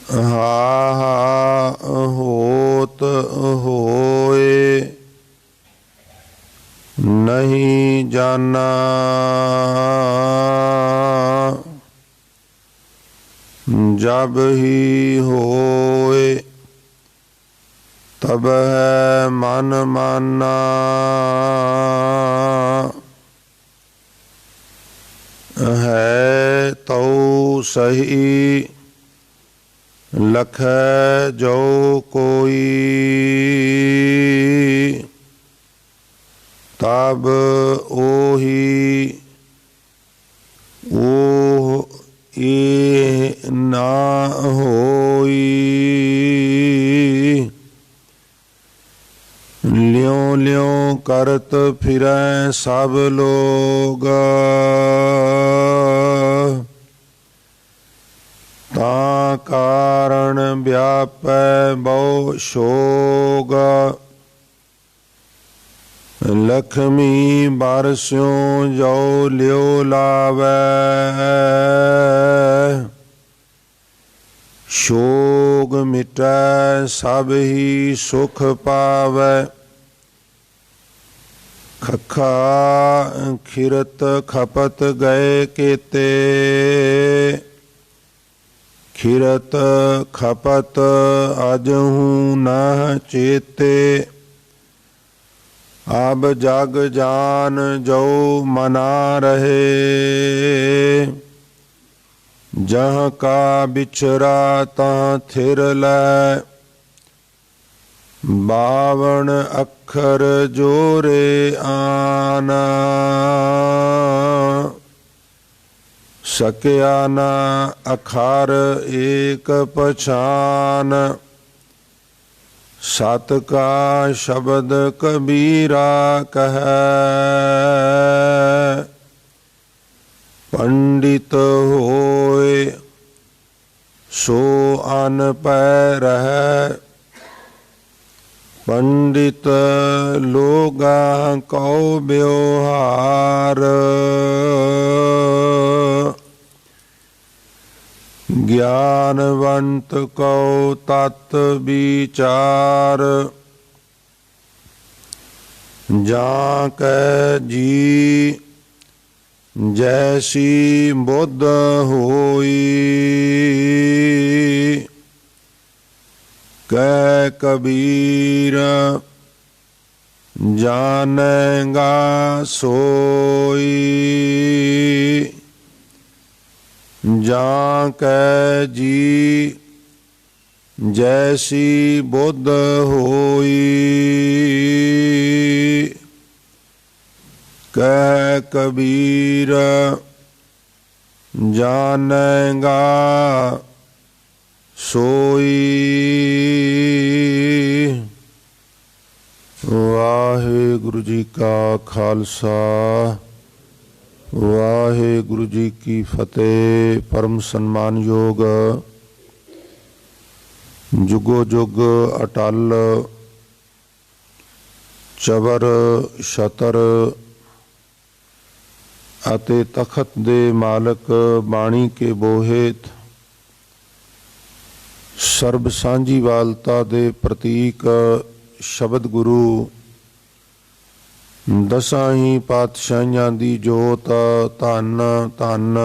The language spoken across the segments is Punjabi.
ਹਾ ਹਾ ਹੋਤ ਹੋਏ, ਨਹੀਂ ਜਾਨਾ। ਜਬ ਹੀ ਹੋਏ, ਤਬ ਹੈ ਮਨ ਮਾਨਾ। ਹੈ ਤਉ ਸਹੀ, ਲਖੈ ਜੋ ਕੋਈ। ਤਬ ਉਹੀ ਉਹ ਇਹ ਨਾ ਹੋਈ। ਲਿਉ ਲਿਉ ਕਰਤ ਫਿਰੈ ਸਭ ਲੋਗ, ਤਾਂ ਕਾਰਣ ਵਿਆਪੈ ਬਹੁ ਸੋਗ। ਲਖਮੀ ਬਰਸਿਉ ਜੋ ਲਿਉ ਲਾਵੈ, ਸੋਗ ਮਿਟੈ ਸਭ ਹੀ ਸੁਖ ਪਾਵੈ। ਖਖਾ ਖਿਰਤ ਖਪਤ ਗਏ ਕੇਤੇ, ਖਿਰਤ ਖਪਤ ਅਜਹੂ ਨ ਚੇਤੇ। ਅਬ ਜਗ ਜਾਨ ਜੋ ਮਨਾ ਰਹੇ, ਜਹ ਕਾ ਬਿਛਰਾ ਤਾਂ ਥਿਰ ਲੈ। ਬਾਵਨ ਅੱਖਰ ਜੋਰੇ ਆਨ, ਸਕਿਆ ਨਾ ਅਖਰ ਏਕ ਪਛਾਨ। ਸਤ ਕਾ ਸ਼ਬਦ ਕਬੀਰਾ ਕਹੈ, ਪੰਡਿਤ ਹੋਏ ਸੋ ਅਨ ਪੈ ਰਹੈ। ਪੰਡਿਤ ਲੋਗਾ ਕਉ ਬਿਵਹਾਰ, ਗਿਆਨਵੰਤ ਕਉ ਤਤ ਵਿਚਾਰ। ਜਾਂ ਕੈ ਜੀ ਜੈਸੀ ਬੁੱਧ ਹੋਈ, ਕਹਿ ਕਬੀਰ ਜਾਣੇਗਾ ਸੋਈ। ਜਾਂ ਕੈ ਜੀ ਜੈਸੀ ਬੁੱਧ ਹੋਈ, ਕਹਿ ਕਬੀਰ ਜਾਣੇਗਾ ਸੋਈ। ਵਾਹਿਗੁਰੂ ਜੀ ਕਾ ਖਾਲਸਾ, ਵਾਹਿਗੁਰੂ ਜੀ ਕੀ ਫਤਿਹ। ਪਰਮ ਸਨਮਾਨਯੋਗ ਜੁਗੋ ਜੁਗ ਅਟਲ ਚਬਰ ਛਤਰ ਅਤੇ ਤਖਤ ਦੇ ਮਾਲਕ ਬਾਣੀ ਕੇ ਬੋਹਿਤ, ਸਰਬ ਸਾਂਝੀਵਾਲਤਾ ਦੇ ਪ੍ਰਤੀਕ ਸ਼ਬਦ ਗੁਰੂ, ਦਸਾਂ ਹੀ ਪਾਤਸ਼ਾਹੀਆਂ ਦੀ ਜੋਤ, ਧੰਨ ਧੰਨ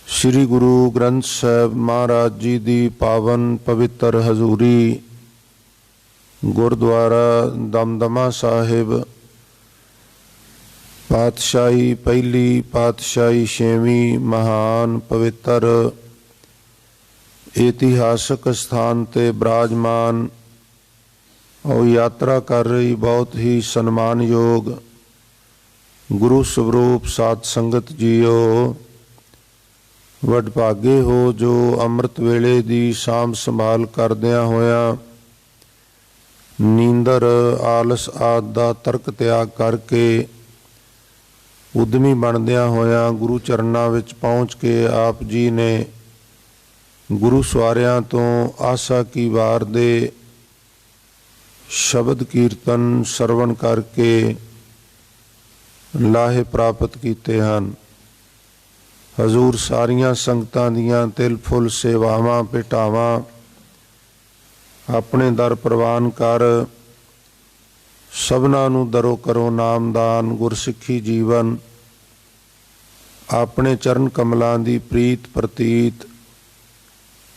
ਸ੍ਰੀ ਗੁਰੂ ਗ੍ਰੰਥ ਸਾਹਿਬ ਮਹਾਰਾਜ ਜੀ ਦੀ ਪਾਵਨ ਪਵਿੱਤਰ ਹਜ਼ੂਰੀ, ਗੁਰਦੁਆਰਾ ਦਮਦਮਾ ਸਾਹਿਬ, ਪਾਤਸ਼ਾਹੀ ਪਹਿਲੀ, ਪਾਤਸ਼ਾਹੀ ਛੇਵੀਂ, ਮਹਾਨ ਪਵਿੱਤਰ ਇਤਿਹਾਸਕ ਸਥਾਨ ਤੇ ਬਿਰਾਜਮਾਨ ਔਰ ਯਾਤਰਾ ਕਰ ਰਹੀ ਬਹੁਤ ਹੀ ਸਨਮਾਨਯੋਗ ਗੁਰੂ ਸਵਰੂਪ ਸਾਧ ਸੰਗਤ ਜੀਓ, ਵਡਭਾਗੇ ਹੋ ਜੋ ਅੰਮ੍ਰਿਤ ਵੇਲੇ ਦੀ ਸਾਂਭ ਸੰਭਾਲ ਕਰਦਿਆਂ ਹੋਇਆਂ ਨੀਂਦਰ ਆਲਸ ਆਦਿ ਦਾ ਤਰਕ ਤਿਆਗ ਕਰਕੇ ਉਦਮੀ ਬਣਦਿਆਂ ਹੋਇਆਂ ਗੁਰੂ ਚਰਨਾਂ ਵਿੱਚ ਪਹੁੰਚ ਕੇ ਆਪ ਜੀ ਨੇ ਗੁਰੂ ਸਵਾਰਿਆਂ ਤੋਂ ਆਸਾ ਕੀ ਵਾਰ ਦੇ ਸ਼ਬਦ ਕੀਰਤਨ ਸਰਵਣ ਕਰਕੇ ਲਾਹੇ ਪ੍ਰਾਪਤ ਕੀਤੇ ਹਨ। ਹਜ਼ੂਰ ਸਾਰੀਆਂ ਸੰਗਤਾਂ ਦੀਆਂ ਤਿਲ ਫੁੱਲ ਸੇਵਾਵਾਂ ਭੇਟਾਵਾਂ ਆਪਣੇ ਦਰ ਪ੍ਰਵਾਨ ਕਰ। ਸਭਨਾਂ ਨੂੰ ਦਰੋ ਕਰੋ ਨਾਮਦਾਨ, ਗੁਰਸਿੱਖੀ ਜੀਵਨ ਆਪਣੇ ਚਰਨ ਕਮਲਾਂ ਦੀ ਪ੍ਰੀਤ ਪ੍ਰਤੀਤ,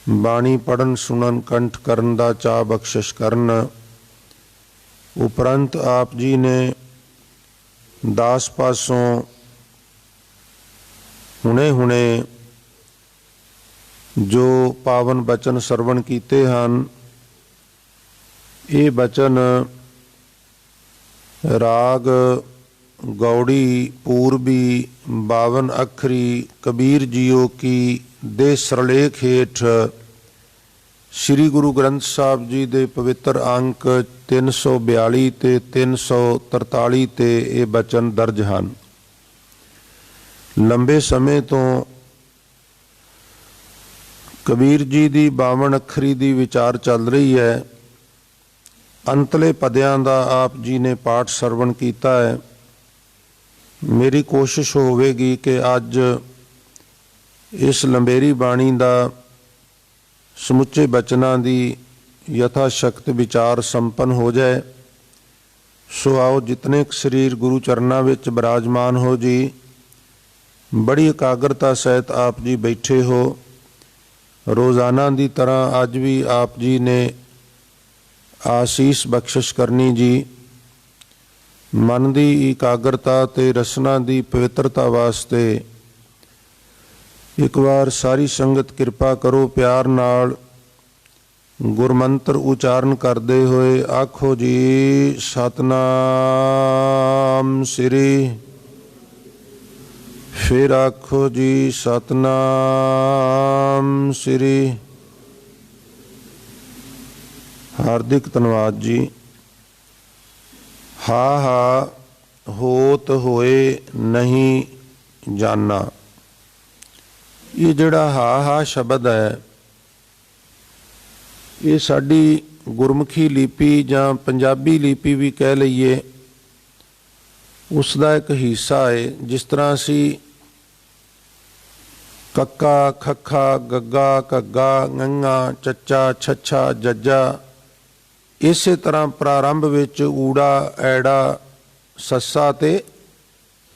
ਬਾਣੀ ਪੜ੍ਹਨ ਸੁਣਨ ਕੰਠ ਕਰਨ ਦਾ ਚਾਅ ਬਖਸ਼ਿਸ਼ ਕਰਨ। ਉਪਰੰਤ ਆਪ ਜੀ ਨੇ ਦਾਸ ਪਾਸੋਂ ਹੁਣੇ ਜੋ ਪਾਵਨ ਬਚਨ ਸਰਵਣ ਕੀਤੇ ਹਨ, ਇਹ ਬਚਨ ਰਾਗ ਗੌੜੀ ਪੂਰਬੀ 52 ਅੱਖਰੀ ਕਬੀਰ ਜੀਓ ਕੀ ਦੇ ਸਰਲੇਖ ਹੇਠ ਸ੍ਰੀ ਗੁਰੂ ਗ੍ਰੰਥ ਸਾਹਿਬ ਜੀ ਦੇ ਪਵਿੱਤਰ ਅੰਕ 342 ਤੇ 343 ਤੇ ਇਹ ਬਚਨ ਦਰਜ ਹਨ। ਲੰਬੇ ਸਮੇਂ ਤੋਂ ਕਬੀਰ ਜੀ ਦੀ 52 ਅੱਖਰੀ ਦੀ ਵਿਚਾਰ ਚੱਲ ਰਹੀ ਹੈ। ਅੰਤਲੇ ਪਦਿਆਂ ਦਾ ਆਪ ਜੀ ਨੇ ਪਾਠ ਸਰਵਣ ਕੀਤਾ ਹੈ। ਮੇਰੀ ਕੋਸ਼ਿਸ਼ ਹੋਵੇਗੀ ਕਿ ਅੱਜ ਇਸ ਲੰਬੇਰੀ ਬਾਣੀ ਦਾ ਸਮੁੱਚੇ ਬਚਨਾਂ ਦੀ ਯਥਾ ਸ਼ਕਤ ਵਿਚਾਰ ਸੰਪੰਨ ਹੋ ਜਾਏ। ਸੋ ਆਓ ਜਿਤਨੇ ਸਰੀਰ ਗੁਰੂ ਚਰਨਾਂ ਵਿੱਚ ਬਿਰਾਜਮਾਨ ਹੋ ਜੀ, ਬੜੀ ਇਕਾਗਰਤਾ ਸਹਿਤ ਆਪ ਜੀ ਬੈਠੇ ਹੋ। ਰੋਜ਼ਾਨਾ ਦੀ ਤਰ੍ਹਾਂ ਅੱਜ ਵੀ ਆਪ ਜੀ ਨੇ ਆਸੀਸ ਬਖਸ਼ਿਸ਼ ਕਰਨੀ ਜੀ। ਮਨ ਦੀ ਇਕਾਗਰਤਾ ਤੇ ਰਸਨਾ ਦੀ ਪਵਿੱਤਰਤਾ ਵਾਸਤੇ ਇੱਕ ਵਾਰ ਸਾਰੀ ਸੰਗਤ ਕਿਰਪਾ ਕਰੋ, ਪਿਆਰ ਨਾਲ ਗੁਰਮੰਤਰ ਉਚਾਰਨ ਕਰਦੇ ਹੋਏ ਆਖੋ ਜੀ ਸਤਨਾਮ ਸ੍ਰੀ। ਫਿਰ ਆਖੋ ਜੀ ਸਤਨਾਮ ਸ੍ਰੀ। ਹਾਰਦਿਕ ਧੰਨਵਾਦ ਜੀ। ਹਾ ਹੋਤ ਹੋਏ ਨਹੀਂ ਜਾਨਾ, ਇਹ ਜਿਹੜਾ ਹਾ ਸ਼ਬਦ ਹੈ, ਇਹ ਸਾਡੀ ਗੁਰਮੁਖੀ ਲਿਪੀ ਜਾਂ ਪੰਜਾਬੀ ਲਿਪੀ ਵੀ ਕਹਿ ਲਈਏ, ਉਸ ਦਾ ਇੱਕ ਹਿੱਸਾ ਹੈ। ਜਿਸ ਤਰ੍ਹਾਂ ਅਸੀਂ ਕੱਕਾ ਖੱਖਾ ਗੱਗਾ ਘੱਗਾ ngੰਗਾ ਚੱਚਾ ਛੱਛਾ ਜੱਜਾ, ਇਸੇ ਤਰ੍ਹਾਂ ਪ੍ਰਾਰੰਭ ਵਿੱਚ ਊੜਾ ਐੜਾ ਸੱਸਾ ਤੇ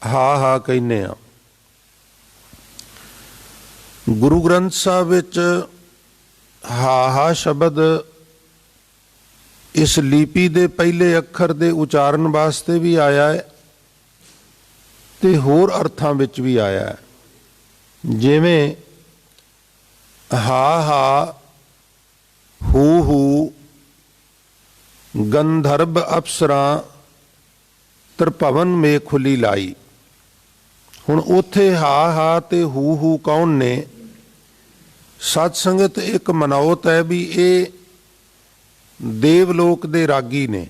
ਹਾ ਕਹਿੰਦੇ ਆ। ਗੁਰੂ ਗ੍ਰੰਥ ਸਾਹਿਬ ਵਿੱਚ ਹਾ ਸ਼ਬਦ ਇਸ ਲਿਪੀ ਦੇ ਪਹਿਲੇ ਅੱਖਰ ਦੇ ਉਚਾਰਨ ਵਾਸਤੇ ਵੀ ਆਇਆ ਹੈ ਤੇ ਹੋਰ ਅਰਥਾਂ ਵਿੱਚ ਵੀ ਆਇਆ ਹੈ। ਜਿਵੇਂ ਹਾ ਹੂ ਗੰਧਰਬ ਅਪਸਰਾਂ ਤ੍ਰਿਭਵਨ ਮੇ ਖੁੱਲੀ ਲਾਈ। ਹੁਣ ਉੱਥੇ ਹਾ ਤੇ ਹੂ ਕੌਣ ਨੇ? ਸਤ ਸੰਗਤ ਇੱਕ ਮਨੌਤ ਹੈ ਵੀ ਇਹ ਦੇਵਲੋਕ ਦੇ ਰਾਗੀ ਨੇ,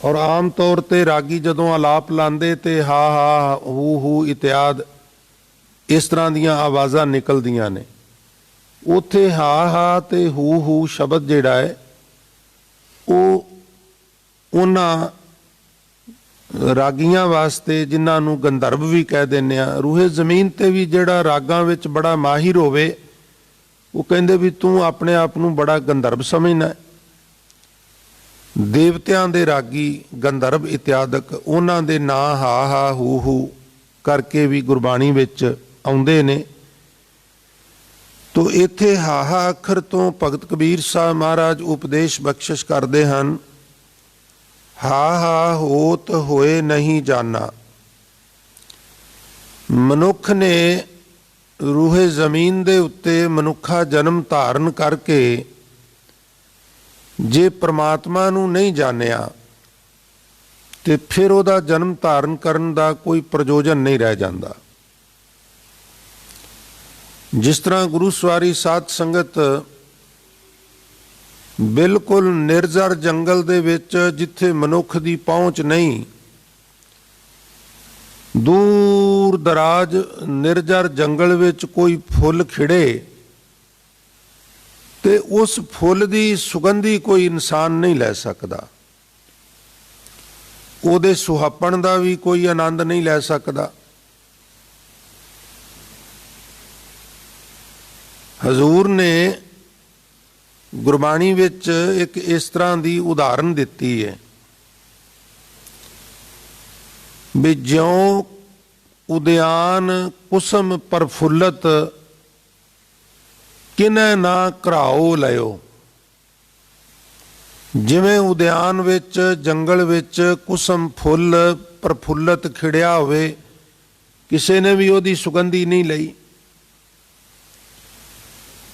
ਔਰ ਆਮ ਤੌਰ ਤੇ ਰਾਗੀ ਜਦੋਂ ਆਲਾਪ ਲਾਉਂਦੇ ਤੇ ਹਾ ਹੂ ਇਤਿਆਦ ਇਸ ਤਰ੍ਹਾਂ ਦੀਆਂ ਆਵਾਜ਼ਾਂ ਨਿਕਲਦੀਆਂ ਨੇ। ਉੱਥੇ ਹਾ ਤੇ ਹੂ ਸ਼ਬਦ ਜਿਹੜਾ ਹੈ ਉਹ ਉਹਨਾਂ ਰਾਗੀਆਂ ਵਾਸਤੇ, ਜਿਨ੍ਹਾਂ ਨੂੰ ਗੰਧਰਵ ਵੀ ਕਹਿ ਦਿੰਦੇ ਆ। ਰੂਹੇ ਜ਼ਮੀਨ ਤੇ ਵੀ ਜਿਹੜਾ ਰਾਗਾਂ ਵਿੱਚ ਬੜਾ ਮਾਹਿਰ ਹੋਵੇ, ਉਹ ਕਹਿੰਦੇ ਵੀ ਤੂੰ ਆਪਣੇ ਆਪ ਨੂੰ ਬੜਾ ਗੰਧਰਵ ਸਮਝਣਾ। ਦੇਵਤਿਆਂ ਦੇ ਰਾਗੀ ਗੰਧਰਵ ਇਤਿਆਦਕ, ਉਹਨਾਂ ਦੇ ਨਾਂ ਹਾ ਹੂ ਕਰਕੇ ਵੀ ਗੁਰਬਾਣੀ ਵਿੱਚ ਆਉਂਦੇ ਨੇ। ਤੋ ਇੱਥੇ ਹਾ ਅੱਖਰ ਤੋਂ ਭਗਤ ਕਬੀਰ ਸਾਹਿਬ ਮਹਾਰਾਜ ਉਪਦੇਸ਼ ਬਖਸ਼ਿਸ਼ ਕਰਦੇ ਹਨ। ਹਾ ਹੋਤ ਹੋਏ ਨਹੀਂ ਜਾਨਾ। ਮਨੁੱਖ ਨੇ ਰੂਹੇ ਜ਼ਮੀਨ ਦੇ ਉੱਤੇ ਮਨੁੱਖਾ ਜਨਮ ਧਾਰਨ ਕਰਕੇ ਜੇ ਪ੍ਰਮਾਤਮਾ ਨੂੰ ਨਹੀਂ ਜਾਣਿਆ ਤੇ ਫਿਰ ਉਹਦਾ ਜਨਮ ਧਾਰਨ ਕਰਨ ਦਾ ਕੋਈ ਪ੍ਰਯੋਜਨ ਨਹੀਂ ਰਹਿ ਜਾਂਦਾ। ਜਿਸ ਤਰ੍ਹਾਂ ਗੁਰੂ ਸਵਾਰੀ ਸਾਧ ਸੰਗਤ ਬਿਲਕੁਲ ਨਿਰਜਰ ਜੰਗਲ ਦੇ ਵਿੱਚ, ਜਿੱਥੇ ਮਨੁੱਖ ਦੀ ਪਹੁੰਚ ਨਹੀਂ, ਦੂਰ ਦਰਾਜ ਨਿਰਜਰ ਜੰਗਲ ਵਿੱਚ ਕੋਈ ਫੁੱਲ ਖਿੜੇ ਤੇ ਉਸ ਫੁੱਲ ਦੀ ਸੁਗੰਧੀ ਕੋਈ ਇਨਸਾਨ ਨਹੀਂ ਲੈ ਸਕਦਾ, ਉਹਦੇ ਸੁਹਾਪਣ ਦਾ ਵੀ ਕੋਈ ਆਨੰਦ ਨਹੀਂ ਲੈ ਸਕਦਾ। ਹਜ਼ੂਰ ਨੇ ਗੁਰਬਾਣੀ ਵਿੱਚ ਇੱਕ ਇਸ ਤਰ੍ਹਾਂ ਦੀ ਉਦਾਹਰਨ ਦਿੱਤੀ ਹੈ ਵੀ ਜਿਉਂ ਉਦਿਆਨ ਕੁਸਮ ਪ੍ਰਫੁੱਲਤ ਕਿਨੈ ਨਾ ਘਰਾਓ ਲਿਓ। ਜਿਵੇਂ ਉਦਿਆਨ ਵਿੱਚ ਜੰਗਲ ਵਿੱਚ ਕੁਸਮ ਫੁੱਲ ਪ੍ਰਫੁੱਲਤ ਖਿੜਿਆ ਹੋਵੇ, ਕਿਸੇ ਨੇ ਵੀ ਉਹਦੀ ਸੁਗੰਧੀ ਨਹੀਂ ਲਈ।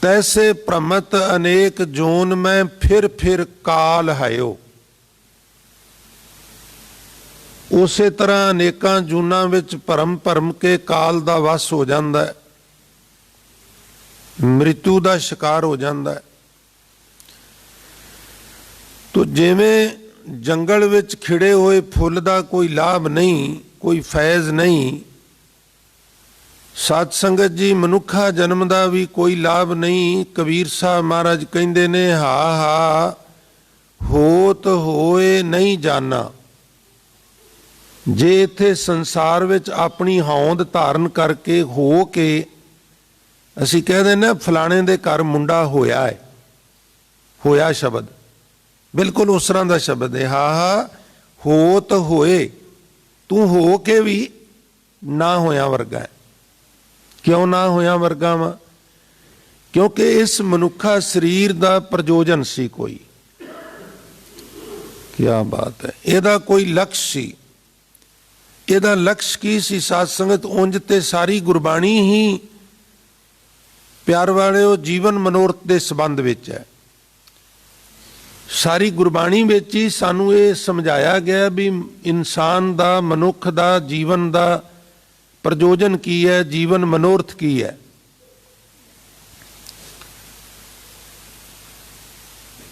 ਤੈਸੇ ਭ੍ਰਮਤ ਅਨੇਕ ਜੋਨ ਮੈਂ ਫਿਰ ਕਾਲ ਹਾਇਓ। ਉਸੇ ਤਰ੍ਹਾਂ ਅਨੇਕਾਂ ਜੂਨਾਂ ਵਿੱਚ ਭਰਮ ਕੇ ਕਾਲ ਦਾ ਵਸ ਹੋ ਜਾਂਦਾ ਹੈ, ਮ੍ਰਿਤੂ ਦਾ ਸ਼ਿਕਾਰ ਹੋ ਜਾਂਦਾ ਹੈ। ਤੋ ਜਿਵੇਂ ਜੰਗਲ ਵਿੱਚ ਖਿੜੇ ਹੋਏ ਫੁੱਲ ਦਾ ਕੋਈ ਲਾਭ ਨਹੀਂ, ਕੋਈ ਫੈਜ਼ ਨਹੀਂ, ਸਾਧ ਸੰਗਤ ਜੀ ਮਨੁੱਖਾ ਜਨਮ ਦਾ ਵੀ ਕੋਈ ਲਾਭ ਨਹੀਂ। ਕਬੀਰ ਸਾਹਿਬ ਮਹਾਰਾਜ ਕਹਿੰਦੇ ਨੇ, ਹਾ ਹੋਤ ਹੋਏ ਨਹੀਂ ਜਾਣਾ। ਜੇ ਇੱਥੇ ਸੰਸਾਰ ਵਿੱਚ ਆਪਣੀ ਹੋਂਦ ਧਾਰਨ ਕਰਕੇ ਹੋ ਕੇ ਅਸੀਂ ਕਹਿ ਦਿੰਦੇ ਫਲਾਣੇ ਦੇ ਘਰ ਮੁੰਡਾ ਹੋਇਆ ਹੈ, ਹੋਇਆ ਸ਼ਬਦ ਬਿਲਕੁਲ ਉਸ ਤਰ੍ਹਾਂ ਦਾ ਸ਼ਬਦ ਹੈ। ਹਾ ਹੋਤ ਹੋਏ, ਤੂੰ ਹੋ ਕੇ ਵੀ ਨਾ ਹੋਇਆ ਵਰਗਾ ਹੈ। ਕਿਉਂ ਨਾ ਹੋਇਆ ਵਰਗਾ ਵਾ? ਕਿਉਂਕਿ ਇਸ ਮਨੁੱਖਾ ਸਰੀਰ ਦਾ ਪ੍ਰਯੋਜਨ ਸੀ ਕੋਈ। ਕੀ ਬਾਤ ਹੈ। ਇਹਦਾ ਕੋਈ ਲਕਸ਼ ਸੀ। ਇਹਦਾ ਲਕਸ਼ ਕੀ ਸੀ ਸਾਧ ਸੰਗਤ? ਉਂਝ ਤੇ ਸਾਰੀ ਗੁਰਬਾਣੀ ਹੀ ਪਿਆਰ ਵਾਲਿਓ ਜੀਵਨ ਮਨੋਰਥ ਦੇ ਸੰਬੰਧ ਵਿੱਚ ਹੈ। ਸਾਰੀ ਗੁਰਬਾਣੀ ਵਿੱਚ ਹੀ ਸਾਨੂੰ ਇਹ ਸਮਝਾਇਆ ਗਿਆ ਵੀ ਇਨਸਾਨ ਦਾ, ਮਨੁੱਖ ਦਾ ਜੀਵਨ ਦਾ ਪ੍ਰਯੋਜਨ ਕੀ ਹੈ, ਜੀਵਨ ਮਨੋਰਥ ਕੀ ਹੈ।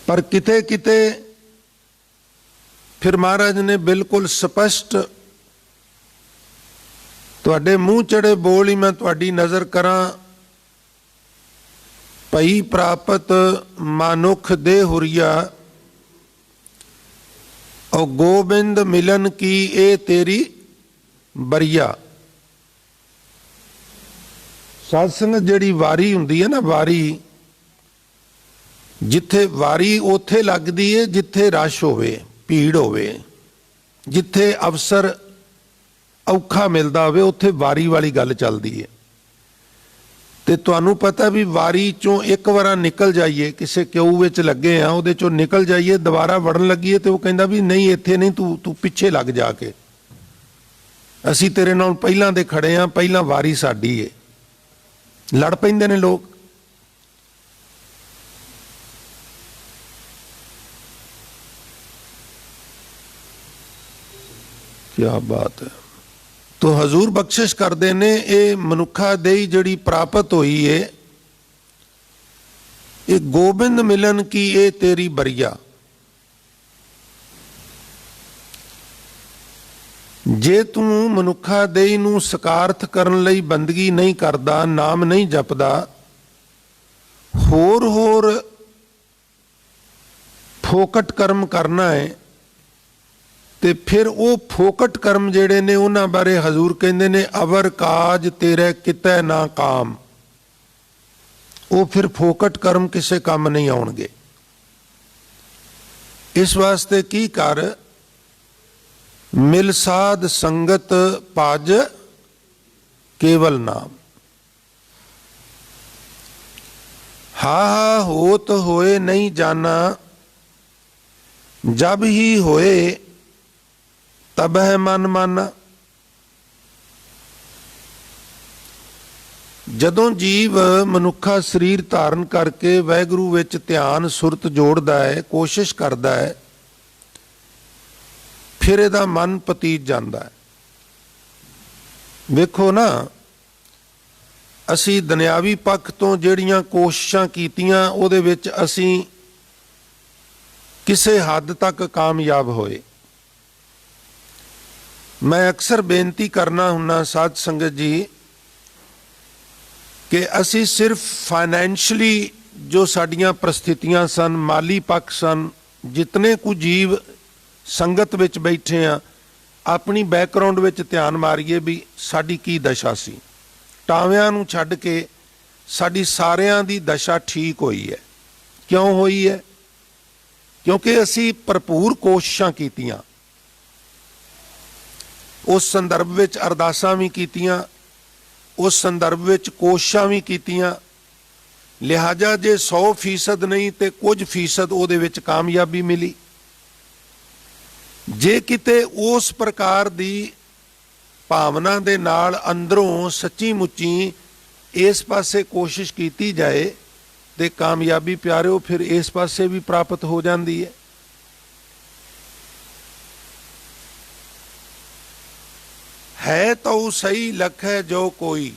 ਪਰ ਕਿਤੇ ਕਿਤੇ ਫਿਰ ਮਹਾਰਾਜ ਨੇ ਬਿਲਕੁਲ ਸਪਸ਼ਟ ਤੁਹਾਡੇ ਮੂੰਹ ਚੜੇ ਬੋਲ ਹੀ ਮੈਂ ਤੁਹਾਡੀ ਨਜ਼ਰ ਕਰਾਂ। ਭਈ ਪ੍ਰਾਪਤ ਮਾਨੁਖ ਦੇ ਹੁਰੀਆ ਔ ਗੋਬਿੰਦ ਮਿਲਨ ਕੀ ਇਹ ਤੇਰੀ ਬਰੀਆ। ਸਾਧ ਸੰਗਤ ਜਿਹੜੀ ਵਾਰੀ ਹੁੰਦੀ ਹੈ ਨਾ, ਵਾਰੀ ਜਿੱਥੇ ਵਾਰੀ ਉੱਥੇ ਲੱਗਦੀ ਹੈ ਜਿੱਥੇ ਰਸ਼ ਹੋਵੇ, ਭੀੜ ਹੋਵੇ, ਜਿੱਥੇ ਅਵਸਰ ਔਖਾ ਮਿਲਦਾ ਹੋਵੇ ਉੱਥੇ ਵਾਰੀ ਵਾਲੀ ਗੱਲ ਚੱਲਦੀ ਹੈ। ਤੇ ਤੁਹਾਨੂੰ ਪਤਾ ਵੀ ਵਾਰੀ ਚੋਂ ਇੱਕ ਵਾਰ ਨਿਕਲ ਜਾਈਏ, ਕਿਸੇ ਕਿਊ ਵਿੱਚ ਲੱਗੇ ਆ ਉਹਦੇ ਚੋਂ ਨਿਕਲ ਜਾਈਏ, ਦੁਬਾਰਾ ਵੜਨ ਲੱਗੀਏ ਤੇ ਉਹ ਕਹਿੰਦਾ ਵੀ ਨਹੀਂ ਇੱਥੇ ਨਹੀਂ, ਤੂੰ ਪਿੱਛੇ ਲੱਗ ਜਾ ਕੇ, ਅਸੀਂ ਤੇਰੇ ਨਾਲ ਪਹਿਲਾਂ ਦੇ ਖੜੇ ਆ, ਪਹਿਲਾਂ ਵਾਰੀ ਸਾਡੀ ਏ। ਲੜ ਪੈਂਦੇ ਨੇ ਲੋਕ। ਕੀ ਬਾਤ ਹੈ। ਤੋ ਹਜ਼ੂਰ ਬਖਸ਼ਿਸ਼ ਕਰਦੇ ਨੇ ਇਹ ਮਨੁੱਖਾ ਦੇਈ ਜਿਹੜੀ ਪ੍ਰਾਪਤ ਹੋਈ ਏ, ਇਹ ਗੋਬਿੰਦ ਮਿਲਨ ਕੀ ਇਹ ਤੇਰੀ ਬਰੀਆ। ਜੇ ਤੂੰ ਮਨੁੱਖਾ ਦੇਈ ਨੂੰ ਸਕਾਰਥ ਕਰਨ ਲਈ ਬੰਦਗੀ ਨਹੀਂ ਕਰਦਾ, ਨਾਮ ਨਹੀਂ ਜਪਦਾ, ਹੋਰ ਫੋਕਟ ਕਰਮ ਕਰਨਾ ਹੈ, ਤੇ ਫਿਰ ਉਹ ਫੋਕਟ ਕਰਮ ਜਿਹੜੇ ਨੇ ਉਹਨਾਂ ਬਾਰੇ ਹਜ਼ੂਰ ਕਹਿੰਦੇ ਨੇ ਅਵਰ ਕਾਜ ਤੇਰੇ ਕਿਤੇ ਨਾ ਕਾਮ। ਉਹ ਫਿਰ ਫੋਕਟ ਕਰਮ ਕਿਸੇ ਕੰਮ ਨਹੀਂ ਆਉਣਗੇ। ਇਸ ਵਾਸਤੇ ਕੀ ਕਰ, ਮਿਲ ਸਾਧ ਸੰਗਤ ਭਜ ਕੇਵਲ ਨਾਮ। ਹਾ ਹੋਤ ਹੋਏ ਨਹੀਂ ਜਾਣਾ, ਜਬ ਹੀ ਹੋਏ ਤਬ ਹੈ ਮਨ ਮਾਨਾ। ਜਦੋਂ ਜੀਵ ਮਨੁੱਖਾ ਸਰੀਰ ਧਾਰਨ ਕਰਕੇ ਵਾਹਿਗੁਰੂ ਵਿੱਚ ਧਿਆਨ ਸੁਰਤ ਜੋੜਦਾ ਹੈ, ਕੋਸ਼ਿਸ਼ ਕਰਦਾ ਹੈ, ਫਿਰ ਇਹਦਾ ਮਨ ਪਤੀਤ ਜਾਂਦਾ ਹੈ। ਵੇਖੋ ਨਾ, ਅਸੀਂ ਦੁਨਿਆਵੀ ਪੱਖ ਤੋਂ ਜਿਹੜੀਆਂ ਕੋਸ਼ਿਸ਼ਾਂ ਕੀਤੀਆਂ ਉਹਦੇ ਵਿੱਚ ਅਸੀਂ ਕਿਸੇ ਹੱਦ ਤੱਕ ਕਾਮਯਾਬ ਹੋਏ। ਮੈਂ ਅਕਸਰ ਬੇਨਤੀ ਕਰਨਾ ਹੁੰਦਾ ਸਾਧ ਸੰਗਤ ਜੀ ਕਿ ਅਸੀਂ ਸਿਰਫ ਫਾਈਨੈਂਸ਼ਲੀ ਜੋ ਸਾਡੀਆਂ ਪ੍ਰਸਥਿਤੀਆਂ ਸਨ, ਮਾਲੀ ਪੱਖ ਸਨ, ਜਿਤਨੇ ਕੁ ਜੀਵ ਸੰਗਤ ਵਿੱਚ ਬੈਠੇ ਆ, ਆਪਣੀ ਬੈਕਗਰਾਉਂਡ ਵਿੱਚ ਧਿਆਨ ਮਾਰੀਏ ਵੀ ਸਾਡੀ ਕੀ ਦਸ਼ਾ ਸੀ। ਟਾਵਿਆਂ ਨੂੰ ਛੱਡ ਕੇ ਸਾਡੀ ਸਾਰਿਆਂ ਦੀ ਦਸ਼ਾ ਠੀਕ ਹੋਈ ਹੈ। ਕਿਉਂ ਹੋਈ ਹੈ? ਕਿਉਂਕਿ ਅਸੀਂ ਭਰਪੂਰ ਕੋਸ਼ਿਸ਼ਾਂ ਕੀਤੀਆਂ, ਉਸ ਸੰਦਰਭ ਵਿੱਚ ਅਰਦਾਸਾਂ ਵੀ ਕੀਤੀਆਂ, ਉਸ ਸੰਦਰਭ ਵਿੱਚ ਕੋਸ਼ਿਸ਼ਾਂ ਵੀ ਕੀਤੀਆਂ। ਲਿਹਾਜ਼ਾ ਜੇ 100% ਨਹੀਂ ਤੇ ਕੁਝ ਫੀਸਦ ਉਹਦੇ ਵਿੱਚ ਕਾਮਯਾਬੀ ਮਿਲੀ। ਜੇ ਕਿਤੇ ਉਸ ਪ੍ਰਕਾਰ ਦੀ ਭਾਵਨਾ ਦੇ ਨਾਲ ਅੰਦਰੋਂ ਸੱਚੀ ਮੁੱਚੀ ਇਸ ਪਾਸੇ ਕੋਸ਼ਿਸ਼ ਕੀਤੀ ਜਾਏ ਤੇ ਕਾਮਯਾਬੀ ਪਿਆਰਿਓ ਫਿਰ ਇਸ ਪਾਸੇ ਵੀ ਪ੍ਰਾਪਤ ਹੋ ਜਾਂਦੀ ਹੈ। ਹੈ ਤਉ ਸਹੀ ਲਖੈ ਜੋ ਕੋਈ,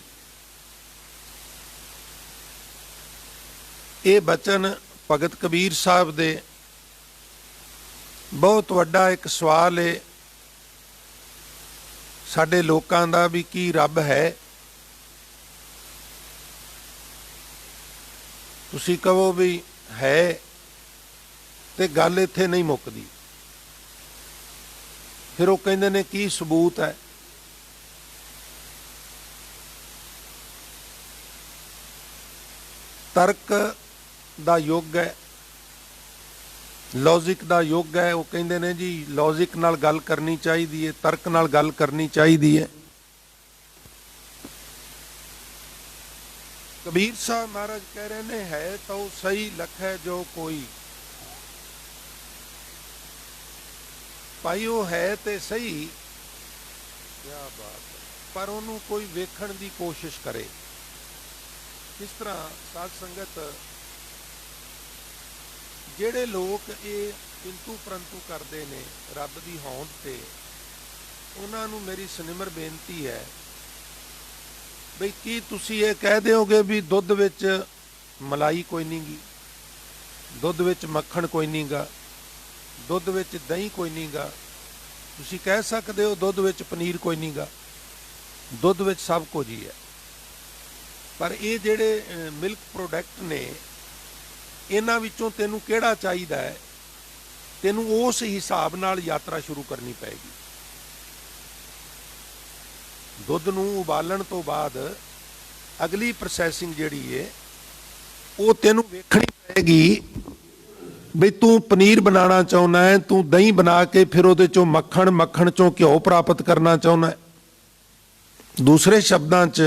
ਇਹ ਬਚਨ ਭਗਤ ਕਬੀਰ ਸਾਹਿਬ ਦੇ ਬਹੁਤ ਵੱਡਾ ਇੱਕ ਸਵਾਲ ਹੈ ਸਾਡੇ ਲੋਕਾਂ ਦਾ ਵੀ ਕੀ ਰੱਬ ਹੈ? ਤੁਸੀਂ ਕਹੋ ਵੀ ਹੈ ਤੇ ਗੱਲ ਇੱਥੇ ਨਹੀਂ ਮੁੱਕਦੀ। ਫਿਰ ਉਹ ਕਹਿੰਦੇ ਨੇ ਕੀ ਸਬੂਤ ਹੈ? ਤਰਕ ਦਾ ਯੁੱਗ ਹੈ, ਲੌਜਿਕ ਦਾ ਯੁੱਗ ਹੈ। ਉਹ ਕਹਿੰਦੇ ਨੇ ਜੀ ਲੌਜਿਕ ਨਾਲ ਗੱਲ ਕਰਨੀ ਚਾਹੀਦੀ ਹੈ, ਤਰਕ ਨਾਲ ਗੱਲ ਕਰਨੀ ਚਾਹੀਦੀ ਹੈ। ਕਬੀਰ ਸਾਹਿਬ ਮਹਾਰਾਜ ਕਹਿ ਰਹੇ ਨੇ ਹੈ ਤਉ ਸਹੀ ਲਖੈ ਜੋ ਕੋਈ। ਭਾਈ ਉਹ ਹੈ ਤੇ ਸਹੀ, ਕਿਆ ਬਾਤ ਹੈ, ਪਰ ਉਹਨੂੰ ਕੋਈ ਵੇਖਣ ਦੀ ਕੋਸ਼ਿਸ਼ ਕਰੇ। ਕਿਸ ਤਰ੍ਹਾਂ ਸਾਧ ਸੰਗਤ, ਜਿਹੜੇ ਲੋਕ ਇਹ ਕਿੰਤੂ ਪਰੰਤੂ ਕਰਦੇ ਨੇ ਰੱਬ ਦੀ ਹੋਂਦ ਤੇ, ਉਹਨਾਂ ਨੂੰ ਮੇਰੀ ਸਨਿਮਰ ਬੇਨਤੀ ਹੈ ਬਈ ਕੀ ਤੁਸੀਂ ਇਹ ਕਹਿ ਦਿਓਗੇ ਵੀ ਦੁੱਧ ਵਿੱਚ ਮਲਾਈ ਕੋਈ ਨਹੀਂ ਗੀ, ਦੁੱਧ ਵਿੱਚ ਮੱਖਣ ਕੋਈ ਨਹੀਂ ਗਾ, ਦੁੱਧ ਵਿੱਚ ਦਹੀਂ ਕੋਈ ਨਹੀਂ ਗਾ? ਤੁਸੀਂ ਕਹਿ ਸਕਦੇ ਹੋ ਦੁੱਧ ਵਿੱਚ ਪਨੀਰ ਕੋਈ ਨਹੀਂ ਗਾ? ਦੁੱਧ ਵਿੱਚ ਸਭ ਕੁਝ ਹੀ ਹੈ। ਪਰ ਇਹ ਜਿਹੜੇ ਮਿਲਕ ਪ੍ਰੋਡਕਟ ਨੇ, ਇਹਨਾਂ ਵਿੱਚੋਂ ਤੈਨੂੰ ਕਿਹੜਾ ਚਾਹੀਦਾ ਹੈ, ਤੈਨੂੰ ਉਸ ਹਿਸਾਬ ਨਾਲ ਯਾਤਰਾ ਸ਼ੁਰੂ ਕਰਨੀ ਪਏਗੀ। ਦੁੱਧ ਨੂੰ ਉਬਾਲਣ ਤੋਂ ਬਾਅਦ ਅਗਲੀ ਪ੍ਰੋਸੈਸਿੰਗ ਜਿਹੜੀ ਹੈ ਉਹ ਤੈਨੂੰ ਵੇਖਣੀ ਪਏਗੀ ਬਈ ਤੂੰ ਪਨੀਰ ਬਣਾਉਣਾ ਚਾਹੁੰਦਾ ਹੈ, ਤੂੰ ਦਹੀਂ ਬਣਾ ਕੇ ਫਿਰ ਉਹਦੇ ਚੋਂ ਮੱਖਣ, ਮੱਖਣ ਚੋਂ ਘਿਓ ਪ੍ਰਾਪਤ ਕਰਨਾ ਚਾਹੁੰਦਾ ਹੈ। ਦੂਸਰੇ ਸ਼ਬਦਾਂ 'ਚ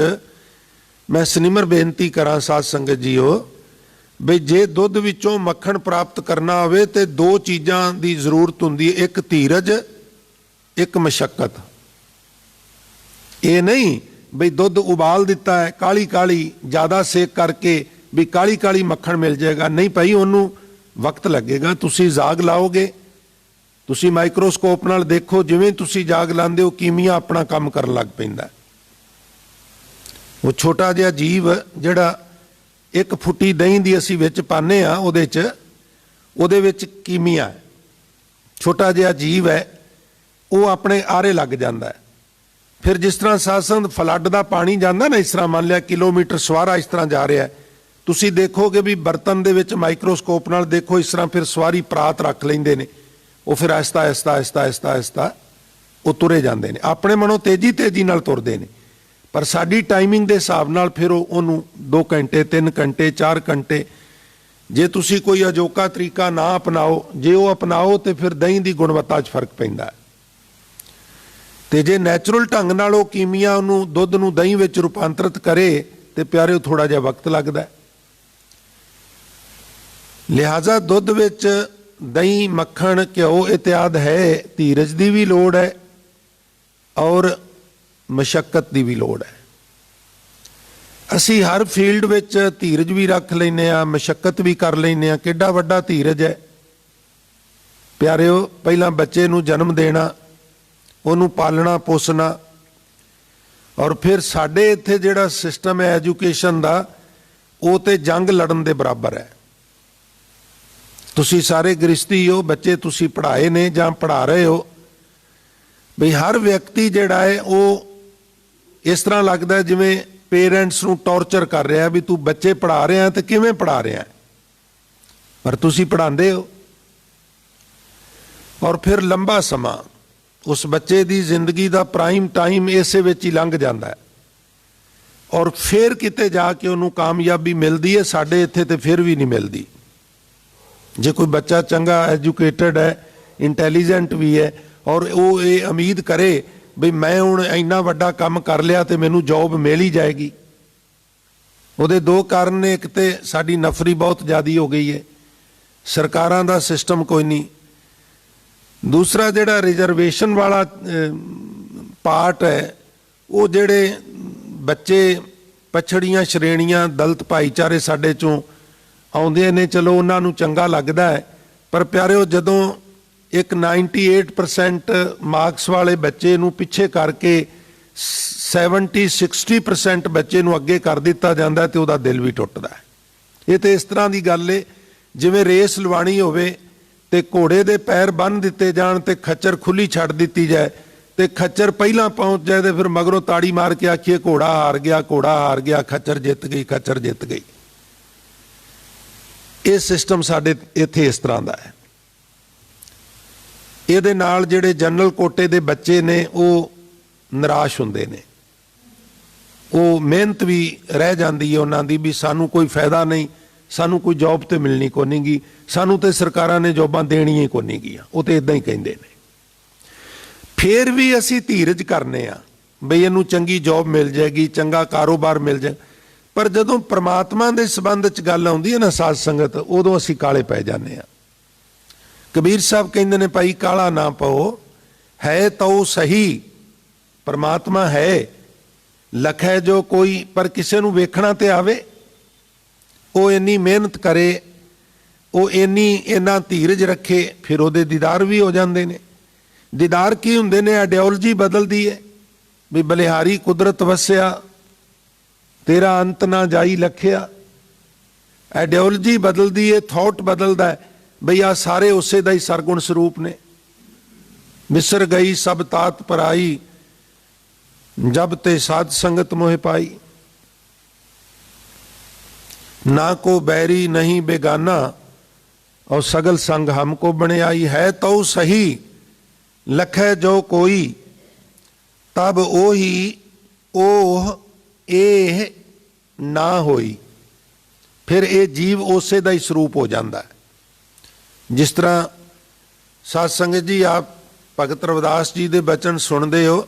ਮੈਂ ਸਨਿਮਰ ਬੇਨਤੀ ਕਰਾਂ ਸਾਧ ਸੰਗਤ ਜੀਓ, ਬਈ ਜੇ ਦੁੱਧ ਵਿੱਚੋਂ ਮੱਖਣ ਪ੍ਰਾਪਤ ਕਰਨਾ ਹੋਵੇ ਤੇ ਦੋ ਚੀਜ਼ਾਂ ਦੀ ਜ਼ਰੂਰਤ ਹੁੰਦੀ ਹੈ, ਇੱਕ ਧੀਰਜ, ਇੱਕ ਮਸ਼ੱਕਤ। ਇਹ ਨਹੀਂ ਬਈ ਦੁੱਧ ਉਬਾਲ ਦਿੱਤਾ ਹੈ ਕਾਲੀ ਕਾਲੀ, ਜ਼ਿਆਦਾ ਸੇਕ ਕਰਕੇ ਵੀ ਕਾਲੀ ਕਾਲੀ ਮੱਖਣ ਮਿਲ ਜਾਏਗਾ। ਨਹੀਂ ਭਾਈ, ਉਹਨੂੰ ਵਕਤ ਲੱਗੇਗਾ। ਤੁਸੀਂ ਜਾਗ ਲਾਓਗੇ, ਤੁਸੀਂ ਮਾਈਕਰੋਸਕੋਪ ਨਾਲ ਦੇਖੋ, ਜਿਵੇਂ ਤੁਸੀਂ ਜਾਗ ਲਾਉਂਦੇ ਹੋ ਕੀਮੀਆ ਆਪਣਾ ਕੰਮ ਕਰਨ ਲੱਗ ਪੈਂਦਾ। ਉਹ ਛੋਟਾ ਜਿਹਾ ਜੀਵ ਜਿਹੜਾ ਇੱਕ ਫੁੱਟੀ ਦਹੀਂ ਦੀ ਅਸੀਂ ਵਿੱਚ ਪਾਉਂਦੇ ਹਾਂ, ਉਹਦੇ ਵਿੱਚ ਕੀਮੀਆ ਹੈ। ਛੋਟਾ ਜਿਹਾ ਜੀਵ ਹੈ, ਉਹ ਆਪਣੇ ਆਰੇ ਲੱਗ ਜਾਂਦਾ ਹੈ। ਫਿਰ ਜਿਸ ਤਰ੍ਹਾਂ ਸਾਸਨ ਫਲੱਡ ਦਾ ਪਾਣੀ ਜਾਂਦਾ ਨਾ, ਇਸ ਤਰ੍ਹਾਂ ਮੰਨ ਲਿਆ ਕਿਲੋਮੀਟਰ ਸਵਾਰਾ ਇਸ ਤਰ੍ਹਾਂ ਜਾ ਰਿਹਾ, ਤੁਸੀਂ ਦੇਖੋਗੇ ਵੀ ਬਰਤਨ ਦੇ ਵਿੱਚ ਮਾਈਕਰੋਸਕੋਪ ਨਾਲ ਦੇਖੋ, ਇਸ ਤਰ੍ਹਾਂ ਫਿਰ ਸਵਾਰੀ ਪਰਾਤ ਰੱਖ ਲੈਂਦੇ ਨੇ, ਉਹ ਫਿਰ ਆਹਿਸਤਾ ਆਹਿਸਤਾ ਆਹਿਸਤਾ ਆਹਿਸਤਾ ਆਹਿਸਤਾ ਉਹ ਤੁਰੇ ਜਾਂਦੇ ਨੇ, ਆਪਣੇ ਮਨੋਂ ਤੇਜ਼ੀ ਤੇਜ਼ੀ ਨਾਲ ਤੁਰਦੇ ਨੇ। ਪਰ ਸਾਡੀ ਟਾਈਮਿੰਗ ਦੇ ਹਿਸਾਬ ਨਾਲ ਫਿਰ ਉਹਨੂੰ 2 ਘੰਟੇ 3 ਘੰਟੇ 4 ਘੰਟੇ, ਜੇ ਤੁਸੀਂ ਕੋਈ ਅਜੋਕਾ ਤਰੀਕਾ ਨਾ ਅਪਣਾਓ, ਜੇ ਉਹ ਅਪਣਾਓ ਤੇ ਫਿਰ ਦਹੀਂ ਦੀ ਗੁਣਵੱਤਾ 'ਚ ਫਰਕ ਪੈਂਦਾ। ਤੇ ਜੇ ਨੈਚੁਰਲ ਢੰਗ ਨਾਲ ਉਹ ਕੀਮੀਆ ਉਹਨੂੰ ਦੁੱਧ ਨੂੰ ਦਹੀਂ ਵਿੱਚ ਰੂਪਾਂਤਰਿਤ ਕਰੇ ਤੇ ਪਿਆਰੇ ਥੋੜਾ ਜਿਹਾ ਵਕਤ ਲੱਗਦਾ। ਲਿਹਾਜ਼ਾ ਦੁੱਧ ਵਿੱਚ ਦਹੀਂ, ਮੱਖਣ, ਘਿਓ ਇਤਿਆਦ ਹੈ, ਧੀਰਜ ਦੀ ਵੀ ਲੋੜ ਹੈ ਔਰ ਮਸ਼ੱਕਤ ਦੀ ਵੀ ਲੋੜ ਹੈ। ਅਸੀਂ ਹਰ ਫੀਲਡ ਵਿੱਚ ਧੀਰਜ ਵੀ ਰੱਖ ਲੈਂਦੇ ਹਾਂ, ਮਸ਼ੱਕਤ ਵੀ ਕਰ ਲੈਂਦੇ ਹਾਂ। ਕਿੱਡਾ ਵੱਡਾ ਧੀਰਜ ਹੈ ਪਿਆਰਿਓ। ਪਹਿਲਾਂ ਬੱਚੇ ਨੂੰ ਜਨਮ ਦੇਣਾ, ਉਹਨੂੰ ਪਾਲਣਾ ਪੋਸਣਾ, ਔਰ ਫਿਰ ਸਾਡੇ ਇੱਥੇ ਜਿਹੜਾ ਸਿਸਟਮ ਹੈ ਐਜੂਕੇਸ਼ਨ ਦਾ, ਉਹ ਤੇ ਜੰਗ ਲੜਨ ਦੇ ਬਰਾਬਰ ਹੈ। ਤੁਸੀਂ ਸਾਰੇ ਗ੍ਰਸਤੀ ਹੋ, ਬੱਚੇ ਤੁਸੀਂ ਪੜ੍ਹਾਏ ਨੇ ਜਾਂ ਪੜ੍ਹਾ ਰਹੇ ਹੋ, ਬਈ ਹਰ ਵਿਅਕਤੀ ਜਿਹੜਾ ਹੈ ਉਹ ਇਸ ਤਰ੍ਹਾਂ ਲੱਗਦਾ ਜਿਵੇਂ ਪੇਰੈਂਟਸ ਨੂੰ ਟੌਰਚਰ ਕਰ ਰਿਹਾ ਵੀ ਤੂੰ ਬੱਚੇ ਪੜ੍ਹਾ ਰਿਹਾ ਤੇ ਕਿਵੇਂ ਪੜ੍ਹਾ ਰਿਹਾ, ਪਰ ਤੁਸੀਂ ਪੜ੍ਹਾਉਂਦੇ ਹੋ। ਔਰ ਫਿਰ ਲੰਬਾ ਸਮਾਂ ਉਸ ਬੱਚੇ ਦੀ ਜ਼ਿੰਦਗੀ ਦਾ ਪ੍ਰਾਈਮ ਟਾਈਮ ਇਸੇ ਵਿੱਚ ਹੀ ਲੰਘ ਜਾਂਦਾ ਹੈ। ਔਰ ਫਿਰ ਕਿਤੇ ਜਾ ਕੇ ਉਹਨੂੰ ਕਾਮਯਾਬੀ ਮਿਲਦੀ ਹੈ। ਸਾਡੇ ਇੱਥੇ ਤੇ ਫਿਰ ਵੀ ਨਹੀਂ ਮਿਲਦੀ। ਜੇ ਕੋਈ ਬੱਚਾ ਚੰਗਾ ਐਜੂਕੇਟਡ ਹੈ, ਇੰਟੈਲੀਜੈਂਟ ਵੀ ਹੈ, ਔਰ ਉਹ ਇਹ ਉਮੀਦ ਕਰੇ ਵੀ ਮੈਂ ਹੁਣ ਇੰਨਾ ਵੱਡਾ ਕੰਮ ਕਰ ਲਿਆ ਤੇ ਮੈਨੂੰ ਜੌਬ ਮਿਲ ਹੀ ਜਾਏਗੀ, ਉਹਦੇ ਦੋ ਕਾਰਨ ਨੇ। ਇੱਕ ਤੇ ਸਾਡੀ ਨਫਰੀ ਬਹੁਤ ਜ਼ਿਆਦੀ ਹੋ ਗਈ ਹੈ, ਸਰਕਾਰਾਂ ਦਾ ਸਿਸਟਮ ਕੋਈ ਨਹੀਂ। ਦੂਸਰਾ ਜਿਹੜਾ ਰਿਜ਼ਰਵੇਸ਼ਨ ਵਾਲਾ ਪਾਰਟ ਹੈ, ਉਹ ਜਿਹੜੇ ਬੱਚੇ ਪਛੜੀਆਂ ਸ਼੍ਰੇਣੀਆਂ ਦਲਿਤ ਭਾਈਚਾਰੇ ਸਾਡੇ ਚੋਂ ਆਉਂਦੇ ਨੇ, ਚਲੋ ਉਹਨਾਂ ਨੂੰ ਚੰਗਾ ਲੱਗਦਾ ਹੈ। ਪਰ ਪਿਆਰਿਓ, ਜਦੋਂ ਇੱਕ 98% ਮਾਰਕਸ ਵਾਲੇ ਬੱਚੇ ਨੂੰ ਪਿੱਛੇ ਕਰਕੇ 70-60% ਬੱਚੇ ਨੂੰ ਅੱਗੇ ਕਰ ਦਿੱਤਾ ਜਾਂਦਾ ਤੇ ਉਹਦਾ ਦਿਲ ਵੀ ਟੁੱਟਦਾ ਹੈ। ਇਹ ਤੇ ਇਸ ਤਰ੍ਹਾਂ ਦੀ ਗੱਲ ਏ ਜਿਵੇਂ ਰੇਸ ਲਵਾਣੀ ਹੋਵੇ ਤੇ ਘੋੜੇ ਦੇ ਪੈਰ ਬੰਨ੍ਹ ਦਿੱਤੇ ਜਾਣ ਤੇ ਖੱਚਰ ਖੁੱਲੀ ਛੱਡ ਦਿੱਤੀ ਜਾਏ, ਤੇ ਖੱਚਰ ਪਹਿਲਾਂ ਪਹੁੰਚ ਜਾਏ ਤੇ ਫਿਰ ਮਗਰੋਂ ਤਾੜੀ ਮਾਰ ਕੇ ਆਖੀਏ ਘੋੜਾ ਹਾਰ ਗਿਆ, ਘੋੜਾ ਹਾਰ ਗਿਆ, ਖੱਚਰ ਜਿੱਤ ਗਈ, ਖੱਚਰ ਜਿੱਤ ਗਈ। ਇਹ ਸਿਸਟਮ ਸਾਡੇ ਇੱਥੇ ਇਸ ਤਰ੍ਹਾਂ ਦਾ ਹੈ। ਇਹਦੇ ਨਾਲ ਜਿਹੜੇ ਜਨਰਲ ਕੋਟੇ ਦੇ ਬੱਚੇ ਨੇ ਉਹ ਨਿਰਾਸ਼ ਹੁੰਦੇ ਨੇ, ਉਹ ਮਿਹਨਤ ਵੀ ਰਹਿ ਜਾਂਦੀ ਹੈ ਉਹਨਾਂ ਦੀ ਵੀ ਸਾਨੂੰ ਕੋਈ ਫਾਇਦਾ ਨਹੀਂ, ਸਾਨੂੰ ਕੋਈ ਜੌਬ ਤੇ ਮਿਲਣੀ ਕੋਈ ਨਹੀਂ ਗੀ, ਸਾਨੂੰ ਤੇ ਸਰਕਾਰਾਂ ਨੇ ਜੌਬਾਂ ਦੇਣੀਆਂ ਹੀ ਕੋਈ ਨਹੀਂ ਗੀਆਂ, ਉਹ ਤੇ ਇਦਾਂ ਹੀ ਕਹਿੰਦੇ ਨੇ। ਫਿਰ ਵੀ ਅਸੀਂ ਧੀਰਜ ਕਰਨੇ ਆ ਬਈ ਇਹਨੂੰ ਚੰਗੀ ਜੌਬ ਮਿਲ ਜਾਏਗੀ, ਚੰਗਾ ਕਾਰੋਬਾਰ ਮਿਲ ਜਾਏ। ਪਰ ਜਦੋਂ ਪ੍ਰਮਾਤਮਾ ਦੇ ਸੰਬੰਧ 'ਚ ਗੱਲ ਆਉਂਦੀ ਹੈ ਨਾ ਸਾਧ ਸੰਗਤ, ਉਦੋਂ ਅਸੀਂ ਕਾਲੇ ਪੈ ਜਾਂਦੇ ਆ। ਕਬੀਰ ਸਾਹਿਬ ਕਹਿੰਦੇ ਨੇ ਭਾਈ ਕਾਲਾ ਨਾ ਪਾਓ, ਹੈ ਤਉ ਸਹੀ, ਪਰਮਾਤਮਾ ਹੈ, ਲਖੈ ਜੋ ਕੋਈ, ਪਰ ਕਿਸੇ ਨੂੰ ਵੇਖਣਾ ਤੇ ਆਵੇ। ਉਹ ਇੰਨੀ ਮਿਹਨਤ ਕਰੇ, ਉਹ ਇੰਨਾ ਧੀਰਜ ਰੱਖੇ, ਫਿਰ ਉਹਦੇ ਦੀਦਾਰ ਵੀ ਹੋ ਜਾਂਦੇ ਨੇ। ਦੀਦਾਰ ਕੀ ਹੁੰਦੇ ਨੇ? ਆਈਡੀਓਲੋਜੀ ਬਦਲਦੀ ਹੈ ਵੀ ਬਲਿਹਾਰੀ ਕੁਦਰਤ ਵਸਿਆ, ਤੇਰਾ ਅੰਤ ਨਾ ਜਾਈ ਲਖਿਆ। ਆਈਡੀਓਲੋਜੀ ਬਦਲਦੀ ਹੈ, ਥਾਟ ਬਦਲਦਾ ਹੈ ਬਈ ਆ ਸਾਰੇ ਉਸੇ ਦਾ ਹੀ ਸਰਗੁਣ ਸਰੂਪ ਨੇ। ਮਿਸਰ ਗਈ ਸਭ ਤਾਤ ਪਰਾਈ, ਜਬ ਤੇ ਸਾਧ ਸੰਗਤ ਮੋਹਿ ਪਾਈ। ਨਾ ਕੋ बैरी नहीं बेगाना, और सगल संग हमको बने आई। है तो सही लखै जो कोई, तब ओही ओह एह ना होई। फिर ये जीव उसे ਦਾ ਹੀ ਸਰੂਪ ਹੋ ਜਾਂਦਾ ਹੈ। जिस तरह साध संगत जी आप भगत रविदास जी ਦੇ ਬਚਨ ਸੁਣਦੇ ਹੋ,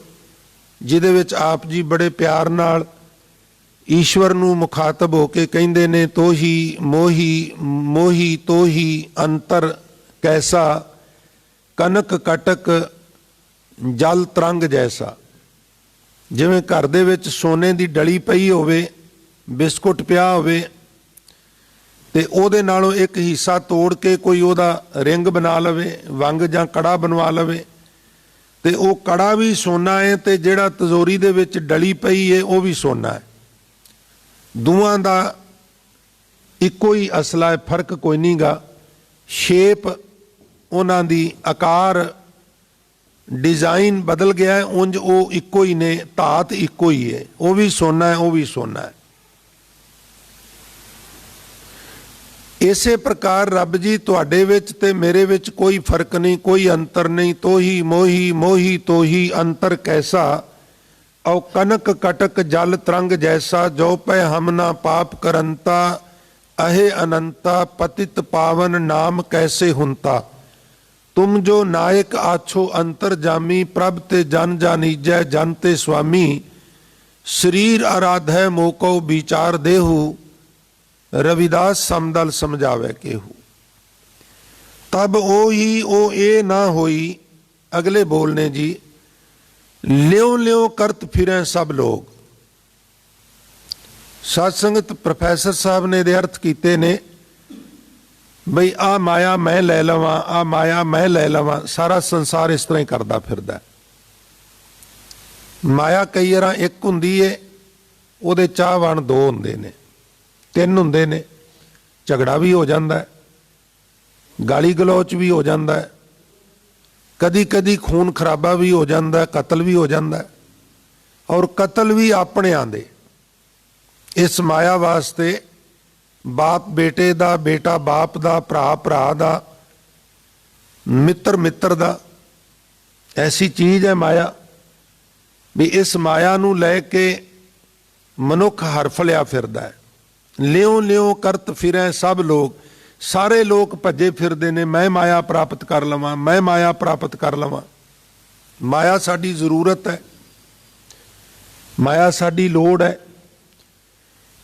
ਜਿਹਦੇ ਵਿੱਚ ਆਪ ਜੀ ਬੜੇ ਪਿਆਰ ਨਾਲ ਈਸ਼ਵਰ ਨੂੰ ਮੁਖਾਤਬ ਹੋ ਕੇ ਕਹਿੰਦੇ ਨੇ, ਤੋਹੀ ਮੋਹੀ ਮੋਹੀ ਤੋਹੀ ਅੰਤਰ ਕੈਸਾ, ਕਨਕ ਕਟਕ ਜਲ ਤਰੰਗ ਜੈਸਾ। ਜਿਵੇਂ ਘਰ ਦੇ ਵਿੱਚ ਸੋਨੇ ਦੀ ਡਲੀ ਪਈ ਹੋਵੇ, ਬਿਸਕੁਟ ਪਿਆ ਹੋਵੇ, ਤੇ ਉਹਦੇ ਨਾਲੋਂ ਇੱਕ ਹਿੱਸਾ ਤੋੜ ਕੇ ਕੋਈ ਉਹਦਾ ਰਿੰਗ ਬਣਾ ਲਵੇ, ਵੰਗ ਜਾਂ ਕੜਾ ਬਣਵਾ ਲਵੇ, ਤੇ ਉਹ ਕੜਾ ਵੀ ਸੋਨਾ ਹੈ ਤੇ ਜਿਹੜਾ ਤਿਜੋਰੀ ਦੇ ਵਿੱਚ ਡਲੀ ਪਈ ਹੈ ਉਹ ਵੀ ਸੋਨਾ ਹੈ। ਦੋਵਾਂ ਦਾ ਇੱਕੋ ਹੀ ਅਸਲਾ ਹੈ, ਫਰਕ ਕੋਈ ਨਹੀਂ ਗਾ। ਸ਼ੇਪ ਉਹਨਾਂ ਦੀ, ਆਕਾਰ, ਡਿਜ਼ਾਈਨ ਬਦਲ ਗਿਆ ਹੈ, ਉਂਝ ਉਹ ਇੱਕੋ ਹੀ ਨੇ, ਧਾਤ ਇੱਕੋ ਹੀ ਹੈ। ਉਹ ਵੀ ਸੋਨਾ ਹੈ, ਉਹ ਵੀ ਸੋਨਾ ਹੈ। ਇਸੇ ਪ੍ਰਕਾਰ ਰੱਬ ਜੀ ਤੁਹਾਡੇ ਵਿੱਚ ਤੇ ਮੇਰੇ ਵਿੱਚ ਕੋਈ ਫਰਕ ਨਹੀਂ, ਕੋਈ ਅੰਤਰ ਨਹੀਂ। ਤੋਹੀ ਮੋਹੀ ਮੋਹੀ ਤੋਹੀ ਅੰਤਰ ਕੈਸਾ, ਔ ਕਨਕ ਕਟਕ ਜਲ ਤਰੰਗ ਜੈਸਾ। ਜੋ ਪੈ ਹਮ ਨਾ ਪਾਪ ਕਰੰਤਾ, ਅਹੇ ਅਨੰਤਾ ਪਤਿਤ ਪਾਵਨ ਨਾਮ ਕੈਸੇ ਹੁੰਤਾ। ਤੁਮ ਜੋ ਨਾਇਕ ਆਛੋ ਅੰਤਰ ਜਾਮੀ, ਪ੍ਰਭ ਤੇ ਜਨ ਜਾਨੀਜੈ ਜਨ ਤੇ ਸੁਆਮੀ। ਸਰੀਰ ਆਰਾਧੈ ਮੋਕੋ ਵਿਚਾਰ ਦੇਹੂ, रविदास समदल समझावे केहू। तब ओ ही ओ ए ना होई। अगले बोलने जी, ल्यों ल्यों करत फिरें सब लोग। साध संगत प्रोफैसर साहब ने दे अर्थ कीते ने बई आ माया मैं लै लवां, आ माया मैं लै लवां। सारा संसार इस तरह ही करदा फिरदा। माया कई बार एक हुंदी है, ਉਹਦੇ ਚਾਹਵਾਨ ਦੋ ਹੁੰਦੇ ਨੇ, ਤਿੰਨ ਹੁੰਦੇ ਨੇ। ਝਗੜਾ ਵੀ ਹੋ ਜਾਂਦਾ ਹੈ, ਗਾਲੀ ਗਲੋਚ ਵੀ ਹੋ ਜਾਂਦਾ ਹੈ, ਕਦੀ ਕਦੀ ਖੂਨ ਖਰਾਬਾ ਵੀ ਹੋ ਜਾਂਦਾ ਹੈ, ਕਤਲ ਵੀ ਹੋ ਜਾਂਦਾ ਹੈ, ਔਰ ਕਤਲ ਵੀ ਆਪਣਿਆਂ ਦੇ। ਇਸ ਮਾਇਆ ਵਾਸਤੇ ਬਾਪ ਬੇਟੇ ਦਾ, ਬੇਟਾ ਬਾਪ ਦਾ, ਭਰਾ ਭਰਾ ਦਾ, ਮਿੱਤਰ ਮਿੱਤਰ ਦਾ। ਐਸੀ ਚੀਜ਼ ਹੈ ਮਾਇਆ ਵੀ ਇਸ ਮਾਇਆ ਨੂੰ ਲੈ ਕੇ ਮਨੁੱਖ ਹਰਫਲਿਆ ਫਿਰਦਾ ਹੈ। ਲਿਉ ਲਿਉ ਕਰਤ ਫਿਰੈ ਸਭ ਲੋਕ, ਸਾਰੇ ਲੋਕ ਭੱਜੇ ਫਿਰਦੇ ਨੇ, ਮੈਂ ਮਾਇਆ ਪ੍ਰਾਪਤ ਕਰ ਲਵਾਂ, ਮੈਂ ਮਾਇਆ ਪ੍ਰਾਪਤ ਕਰ ਲਵਾਂ। ਮਾਇਆ ਸਾਡੀ ਜ਼ਰੂਰਤ ਹੈ, ਮਾਇਆ ਸਾਡੀ ਲੋੜ ਹੈ।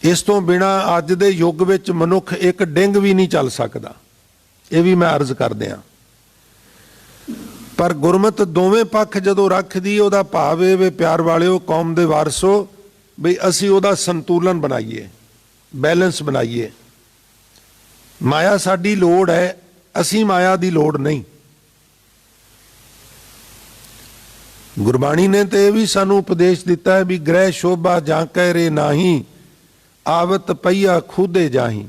ਇਸ ਤੋਂ ਬਿਨਾਂ ਅੱਜ ਦੇ ਯੁੱਗ ਵਿੱਚ ਮਨੁੱਖ ਇੱਕ ਡਿੰਗ ਵੀ ਨਹੀਂ ਚੱਲ ਸਕਦਾ, ਇਹ ਵੀ ਮੈਂ ਅਰਜ਼ ਕਰਦਿਆਂ। ਪਰ ਗੁਰਮਤਿ ਦੋਵੇਂ ਪੱਖ ਜਦੋਂ ਰੱਖਦੀ, ਉਹਦਾ ਭਾਵ ਇਹ ਵੇ ਪਿਆਰ ਵਾਲਿਓ, ਕੌਮ ਦੇ ਵਾਰਸੋ, ਬਈ ਅਸੀਂ ਉਹਦਾ ਸੰਤੁਲਨ ਬਣਾਈਏ, ਬੈਲੈਂਸ ਬਣਾਈਏ। ਮਾਇਆ ਸਾਡੀ ਲੋੜ ਹੈ, ਅਸੀਂ ਮਾਇਆ ਦੀ ਲੋੜ ਨਹੀਂ। ਗੁਰਬਾਣੀ ਨੇ ਤੇ ਇਹ ਵੀ ਸਾਨੂੰ ਉਪਦੇਸ਼ ਦਿੱਤਾ ਹੈ ਵੀ ਗ੍ਰਹਿ ਸ਼ੋਭਾ ਜਾਂ ਕਹਿ ਰੇ ਨਾਹੀ, ਆਵਤ ਪਈਆ ਖੁਦੇ ਜਾਹੀ।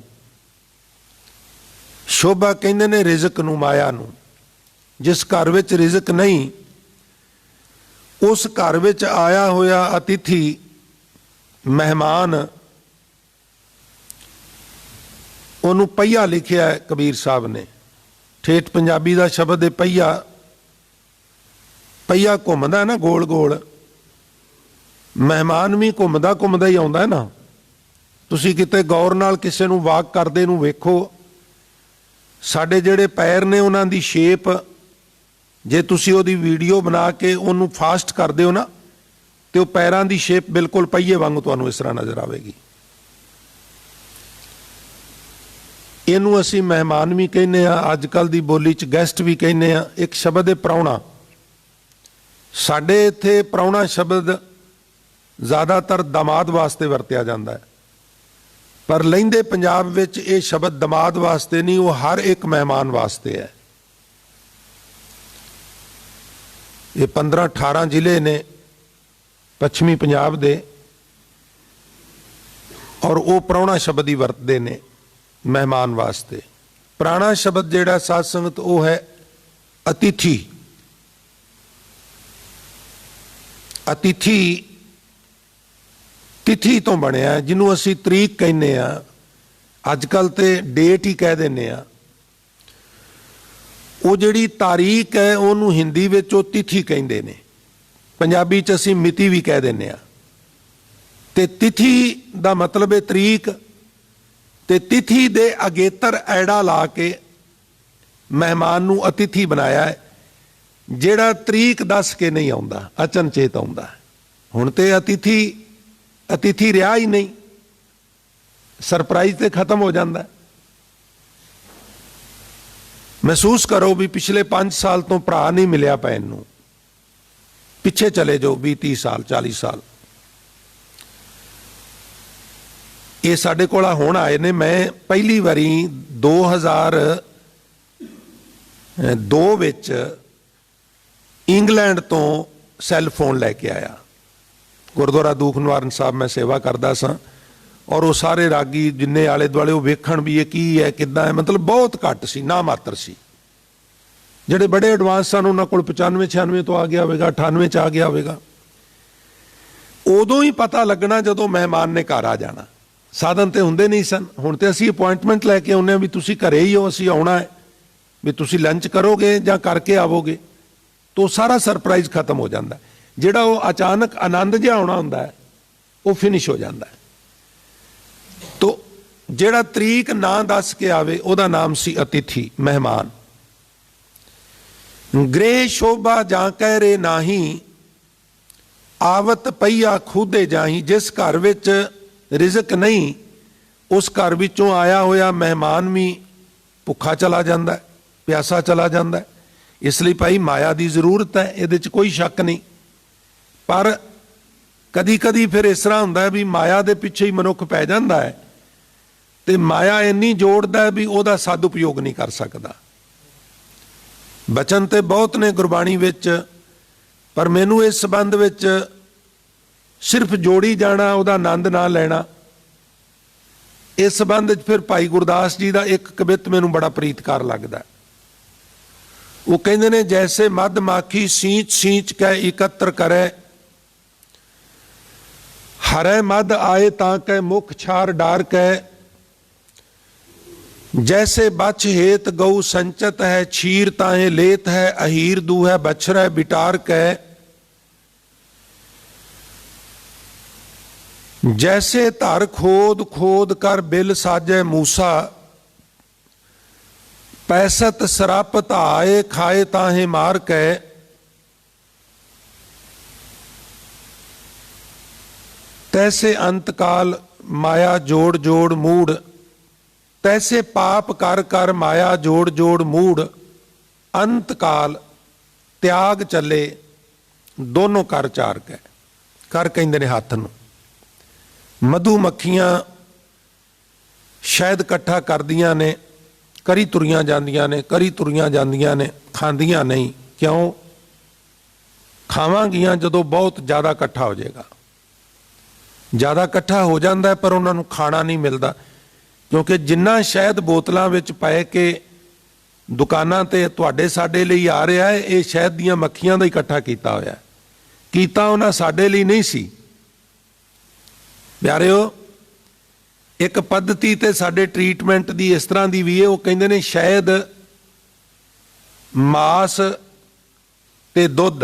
ਸ਼ੋਭਾ ਕਹਿੰਦੇ ਨੇ ਰਿਜ਼ਕ ਨੂੰ, ਮਾਇਆ ਨੂੰ। ਜਿਸ ਘਰ ਵਿੱਚ ਰਿਜ਼ਕ ਨਹੀਂ, ਉਸ ਘਰ ਵਿੱਚ ਆਇਆ ਹੋਇਆ ਅਤਿਥੀ, ਮਹਿਮਾਨ, ਉਹਨੂੰ ਪਈਆ ਲਿਖਿਆ ਹੈ ਕਬੀਰ ਸਾਹਿਬ ਨੇ। ਠੇਠ ਪੰਜਾਬੀ ਦਾ ਸ਼ਬਦ ਹੈ ਪਈਆ। ਪਈਆ ਘੁੰਮਦਾ ਨਾ ਗੋਲ ਗੋਲ, ਮਹਿਮਾਨ ਵੀ ਘੁੰਮਦਾ ਘੁੰਮਦਾ ਹੀ ਆਉਂਦਾ ਨਾ। ਤੁਸੀਂ ਕਿਤੇ ਗੌਰ ਨਾਲ ਕਿਸੇ ਨੂੰ ਵਾਕ ਕਰਦੇ ਨੂੰ ਵੇਖੋ, ਸਾਡੇ ਜਿਹੜੇ ਪੈਰ ਨੇ ਉਹਨਾਂ ਦੀ ਸ਼ੇਪ, ਜੇ ਤੁਸੀਂ ਉਹਦੀ ਵੀਡੀਓ ਬਣਾ ਕੇ ਉਹਨੂੰ ਫਾਸਟ ਕਰਦੇ ਹੋ ਨਾ, ਤੇ ਉਹ ਪੈਰਾਂ ਦੀ ਸ਼ੇਪ ਬਿਲਕੁਲ ਪਹੀਏ ਵਾਂਗੂ ਤੁਹਾਨੂੰ ਇਸ ਤਰ੍ਹਾਂ ਨਜ਼ਰ ਆਵੇਗੀ। ਇਹਨੂੰ ਅਸੀਂ ਮਹਿਮਾਨ ਵੀ ਕਹਿੰਦੇ ਆ, ਅੱਜ ਕੱਲ੍ਹ ਦੀ ਬੋਲੀ 'ਚ ਗੈਸਟ ਵੀ ਕਹਿੰਦੇ ਆ। ਇੱਕ ਸ਼ਬਦ ਹੈ ਪ੍ਰਾਹੁਣਾ। ਸਾਡੇ ਇੱਥੇ ਪ੍ਰਾਹੁਣਾ ਸ਼ਬਦ ਜ਼ਿਆਦਾਤਰ ਦਮਾਦ ਵਾਸਤੇ ਵਰਤਿਆ ਜਾਂਦਾ ਹੈ, ਪਰ ਲਹਿੰਦੇ ਪੰਜਾਬ ਵਿੱਚ ਇਹ ਸ਼ਬਦ ਦਮਾਦ ਵਾਸਤੇ ਨਹੀਂ, ਉਹ ਹਰ ਇੱਕ ਮਹਿਮਾਨ ਵਾਸਤੇ ਹੈ। ਇਹ 15-18 ਜ਼ਿਲ੍ਹੇ ਨੇ ਪੱਛਮੀ ਪੰਜਾਬ ਦੇ, ਔਰ ਉਹ ਪ੍ਰਾਹੁਣਾ ਸ਼ਬਦ ਹੀ ਵਰਤਦੇ ਨੇ ਮਹਿਮਾਨ ਵਾਸਤੇ। ਪੁਰਾਣਾ ਸ਼ਬਦ ਜਿਹੜਾ ਸਾਧ ਸੰਗਤ ਉਹ ਹੈ ਅਤਿਥੀ। ਅਤਿਥੀ ਤਿਥੀ ਤੋਂ ਬਣਿਆ, ਜਿਹਨੂੰ ਅਸੀਂ ਤਰੀਕ ਕਹਿੰਦੇ ਆ, ਅੱਜ ਕੱਲ੍ਹ ਤੇ ਡੇਟ ਹੀ ਕਹਿ ਦਿੰਦੇ ਆ। ਉਹ ਜਿਹੜੀ ਤਾਰੀਖ ਹੈ ਉਹਨੂੰ ਹਿੰਦੀ ਵਿੱਚ ਉਹ ਤਿਥੀ ਕਹਿੰਦੇ ਨੇ, ਪੰਜਾਬੀ 'ਚ ਅਸੀਂ ਮਿਤੀ ਵੀ ਕਹਿ ਦਿੰਦੇ ਆ। ਤੇ ਤਿਥੀ ਦਾ ਮਤਲਬ ਹੈ ਤਰੀਕ, ਤੇ ਤਿਥੀ ਦੇ ਅਗੇਤਰ ਐੜਾ ਲਾ ਕੇ ਮਹਿਮਾਨ ਨੂੰ ਅਤਿਥੀ ਬਣਾਇਆ ਹੈ, ਜਿਹੜਾ ਤਰੀਕ ਦੱਸ ਕੇ ਨਹੀਂ ਆਉਂਦਾ, ਅਚਨਚੇਤ ਆਉਂਦਾ। ਹੁਣ ਤੇ ਅਤਿਥੀ ਰਿਹਾ ਹੀ ਨਹੀਂ, ਸਰਪ੍ਰਾਈਜ਼ ਤੇ ਖਤਮ ਹੋ ਜਾਂਦਾ। ਮਹਿਸੂਸ ਕਰੋ ਵੀ ਪਿਛਲੇ 5 ਸਾਲ ਤੋਂ ਭਰਾ ਨਹੀਂ ਮਿਲਿਆ ਭੈਣ ਨੂੰ, ਪਿੱਛੇ ਚਲੇ ਜਾਓ 20-30 ਸਾਲ 40 ਸਾਲ। ਇਹ ਸਾਡੇ ਕੋਲ ਹੁਣ ਆਏ ਨੇ। ਮੈਂ ਪਹਿਲੀ ਵਾਰੀ 2002 ਵਿੱਚ ਇੰਗਲੈਂਡ ਤੋਂ ਸੈੱਲ ਫੋਨ ਲੈ ਕੇ ਆਇਆ। ਗੁਰਦੁਆਰਾ ਦੂਖ ਨਿਵਾਰਨ ਸਾਹਿਬ ਮੈਂ ਸੇਵਾ ਕਰਦਾ ਸਾਂ, ਔਰ ਉਹ ਸਾਰੇ ਰਾਗੀ ਜਿੰਨੇ ਆਲੇ ਦੁਆਲੇ ਉਹ ਵੇਖਣ ਵੀ ਇਹ ਕੀ ਹੈ ਕਿੱਦਾਂ ਹੈ, ਮਤਲਬ ਬਹੁਤ ਘੱਟ ਸੀ, ਨਾ ਮਾਤਰ ਸੀ। ਜਿਹੜੇ ਬੜੇ ਐਡਵਾਂਸ ਸਨ ਉਹਨਾਂ ਕੋਲ 95-96 ਤੋਂ ਆ ਗਿਆ ਹੋਵੇਗਾ, 98 'ਚ ਆ ਗਿਆ ਹੋਵੇਗਾ। ਉਦੋਂ ਹੀ ਪਤਾ ਲੱਗਣਾ ਜਦੋਂ ਮਹਿਮਾਨ ਨੇ ਘਰ ਆ ਜਾਣਾ। ਸਾਧਨ ਤੇ ਹੁੰਦੇ ਨਹੀਂ ਸਨ। ਹੁਣ ਤੇ ਅਸੀਂ ਅਪੁਆਇੰਟਮੈਂਟ ਲੈ ਕੇ ਆਉਂਦੇ ਹਾਂ ਵੀ ਤੁਸੀਂ ਘਰੇ ਹੀ ਹੋ, ਅਸੀਂ ਆਉਣਾ ਹੈ, ਵੀ ਤੁਸੀਂ ਲੰਚ ਕਰੋਗੇ ਜਾਂ ਕਰਕੇ ਆਵੋਗੇ, ਤਾਂ ਸਾਰਾ ਸਰਪ੍ਰਾਈਜ਼ ਖਤਮ ਹੋ ਜਾਂਦਾ। ਜਿਹੜਾ ਉਹ ਅਚਾਨਕ ਆਨੰਦ ਜਿਹਾ ਆਉਣਾ ਹੁੰਦਾ ਹੈ ਉਹ ਫਿਨਿਸ਼ ਹੋ ਜਾਂਦਾ ਹੈ। ਤੋ ਜਿਹੜਾ ਤਰੀਕ ਨਾ ਦੱਸ ਕੇ ਆਵੇ ਉਹਦਾ ਨਾਮ ਸੀ ਅਤਿਥੀ, ਮਹਿਮਾਨ। ਗ੍ਰਹਿ ਸ਼ੋਭਾ ਜਾਂ ਕਹਿ ਰੇ ਨਾਹੀ, ਆਵਤ ਪਈਆ ਖੁਦੇ ਜਾਹੀ। ਜਿਸ ਘਰ ਵਿੱਚ ਰਿਜ਼ਕ ਨਹੀਂ, ਉਸ ਘਰ ਵਿੱਚੋਂ ਆਇਆ ਹੋਇਆ ਮਹਿਮਾਨ ਵੀ ਭੁੱਖਾ ਚਲਾ ਜਾਂਦਾ, ਪਿਆਸਾ ਚਲਾ ਜਾਂਦਾ। ਇਸ ਲਈ ਭਾਈ ਮਾਇਆ ਦੀ ਜ਼ਰੂਰਤ ਹੈ, ਇਹਦੇ 'ਚ ਕੋਈ ਸ਼ੱਕ ਨਹੀਂ। ਪਰ ਕਦੀ ਕਦੀ ਫਿਰ ਇਸ ਤਰ੍ਹਾਂ ਹੁੰਦਾ ਹੈ ਵੀ ਮਾਇਆ ਦੇ ਪਿੱਛੇ ਹੀ ਮਨੁੱਖ ਪੈ ਜਾਂਦਾ ਹੈ, ਤੇ ਮਾਇਆ ਇੰਨੀ ਜੋੜਦਾ ਹੈ ਵੀ ਉਹਦਾ ਸਦ ਉਪਯੋਗ ਨਹੀਂ ਕਰ ਸਕਦਾ। ਬਚਨ ਤੇ ਬਹੁਤ ਨੇ ਗੁਰਬਾਣੀ ਵਿੱਚ, ਪਰ ਮੈਨੂੰ ਇਸ ਸੰਬੰਧ ਵਿੱਚ ਸਿਰਫ ਜੋੜੀ ਜਾਣਾ, ਉਹਦਾ ਆਨੰਦ ਨਾ ਲੈਣਾ, ਇਸ ਸੰਬੰਧ ਵਿੱਚ ਫਿਰ ਭਾਈ ਗੁਰਦਾਸ ਜੀ ਦਾ ਇੱਕ ਕਵਿਤ ਮੈਨੂੰ ਬੜਾ ਪ੍ਰੀਤਕਾਰ ਲੱਗਦਾ। ਉਹ ਕਹਿੰਦੇ ਨੇ, ਜੈਸੇ ਮਦ ਮਾਖੀ ਸੀਂਚ ਸੀਂਚ ਕੈ ਇਕੱਤਰ ਕਰੇ, ਹਰੇ ਮਦ ਆਏ ਤਾਂ ਕੈ ਮੁਖ ਛਾਰ ਡਾਰ ਕੈ, जैसे बछ हेत गौ संचत है, छीर ताहे लेत है, अहीर दू है बछरै बिटार कै। जैसे धर खोद खोद कर बिल साजे मूसा, पैसत सरापत आए खाए ताहे मार कै। तैसे अंतकाल माया जोड़ जोड़ मूड, तैसे पाप कर कर माया जोड़ जोड़ मूड। अंतकाल त्याग चले दोनों कर चार कै। कर कहंदे ने हत्थ नूं। मधु मक्खियां शहद इकट्ठा करदियां ने, करी तुरियां जांदियां ने, करी तुरियां जांदियां ने, खांदियां नहीं। क्यों? खावांगियां जदों बहुत ज़्यादा इकट्ठा हो जाएगा। ज़्यादा इकट्ठा हो जाता है पर उन्होंने खाना नहीं मिलता, क्योंकि जिन्ना शहद बोतलों में पै के दुकानां ते तुहाडे साडे लई आ रहा है, ये शहद दीयां मक्खियां दा इकट्ठा कीता होया है। कीता उन्हां साडे लई नहीं सी। प्यारिओ, एक पद्धति ते साडे ट्रीटमेंट दी इस तरह दी भी है, वो कहंदे ने शहद, मास ते दुध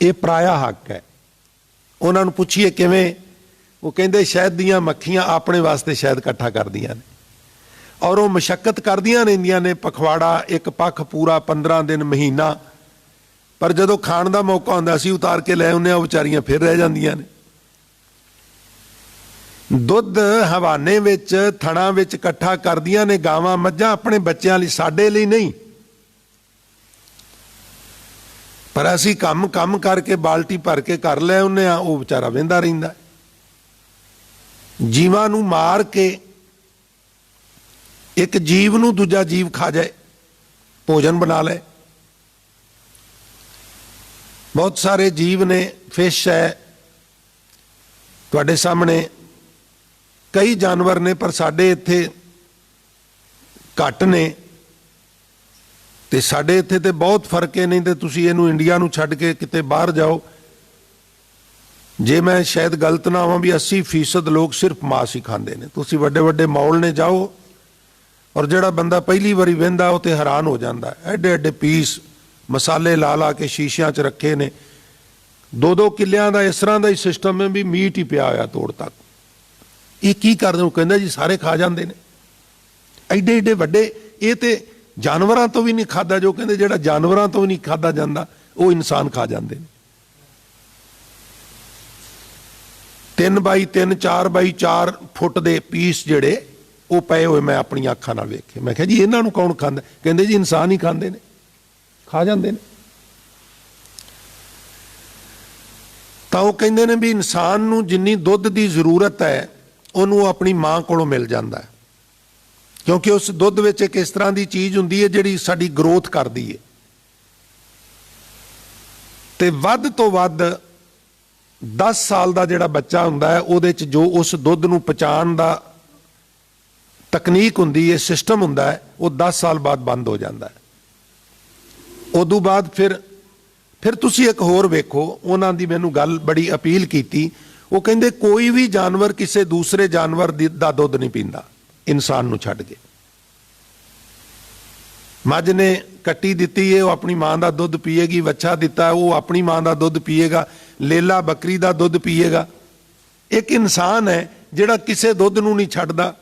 ये पराया हक है। उन्हां नूं पुछिए किवें? वो कहंदे शहद दीयां मक्खियां अपने वास्ते शहद इकट्ठा करदियां ने और वो मशक्कत करदियां रहिंदियां ने, पखवाड़ा एक पख पूरा 15 दिन महीना, पर जदों खाण दा मौका हुंदा असीं उतार के लै आउंदे आ, विचारियां फिर रह जांदियां ने। दुध हवाने विच थणा विच इकट्ठा करदियां ने गावां मੱਝਾਂ अपने बच्चों लई, साडे लई नहीं। पर असीं कम करके बाल्टी भर के कर लै आउंदे आ, वो बेचारा वहिंदा रहिंदा। जीवां नूं मार के एक जीव नूं दूजा जीव खा जाए, भोजन बना ले। बहुत सारे जीव ने, फिश है तुहाडे सामने, कई जानवर ने, पर साडे इत्थे घट ने ते साडे इत्थे ते बहुत फर्क है। नहीं तो तुसीं इहनूं इंडिया नूं छड्ड के किते बाहर जाओ, जे मैं शायद गलत ना होवां भी 80% लोग सिर्फ मांस ही खांदे ने। तुसीं वड्डे वड्डे मॉल ने जाओ और जिहड़ा बंदा पहली वारी वहिंदा वो ते हैरान हो जांदा है। एडे एडे पीस मसाले ला ला के शीशियां च रखे ने, 2-2 किलियां दा इस तरह का ही सिस्टम है भी मीट ही पिया होया तोड़ तक। ये की करदे हो? कहंदा जी सारे खा जांदे ने। एडे एडे वड्डे, ये ते जानवरां तो भी नहीं खादा, जो कहंदे जिहड़ा जानवरां तो भी नहीं खादा जांदा वो इंसान खा जांदे ने। 3x3 4x4 फुट दे पीस जिहड़े वो पए हुए मैं अपनी अखां नाल वेखे। मैं कहा जी इन्हां नूं कौन खांदा? कहंदे जी इंसान ही खांदे ने, खा जांदे ने। तां वो कहंदे ने भी इंसान नूं जिन्नी दुध की जरूरत है उन्होंने अपनी मां कोलों मिल जाता है, क्योंकि उस दुध विच एक इस तरह की चीज़ हुंदी है जिहड़ी साडी ग्रोथ करदी है। ते वध तो वध 10 साल का जिहड़ा बच्चा हुंदा है उहदे च जो उस दुध नूं पचाउण दा तकनीक हुंदी है, सिस्टम हुंदा है, वो 10 साल बाद बंद हो जाता है। उदों बाद फिर तुसीं एक होर वेखो, उन्हां दी मैनूं गल बड़ी अपील कीती। वो कहंदे कोई भी जानवर किसी दूसरे जानवर दा दुध नहीं पींदा इंसान नूं छड्ड के। मੱਝ ने कट्टी दित्ती है वो अपनी मां का दुध पीएगी, वच्छा दिता है वो अपनी मां का दुध पीएगा, लेला बकरी का दुध पीएगा। एक इंसान है जिहड़ा किसी दुध नूं नहीं छड्डदा।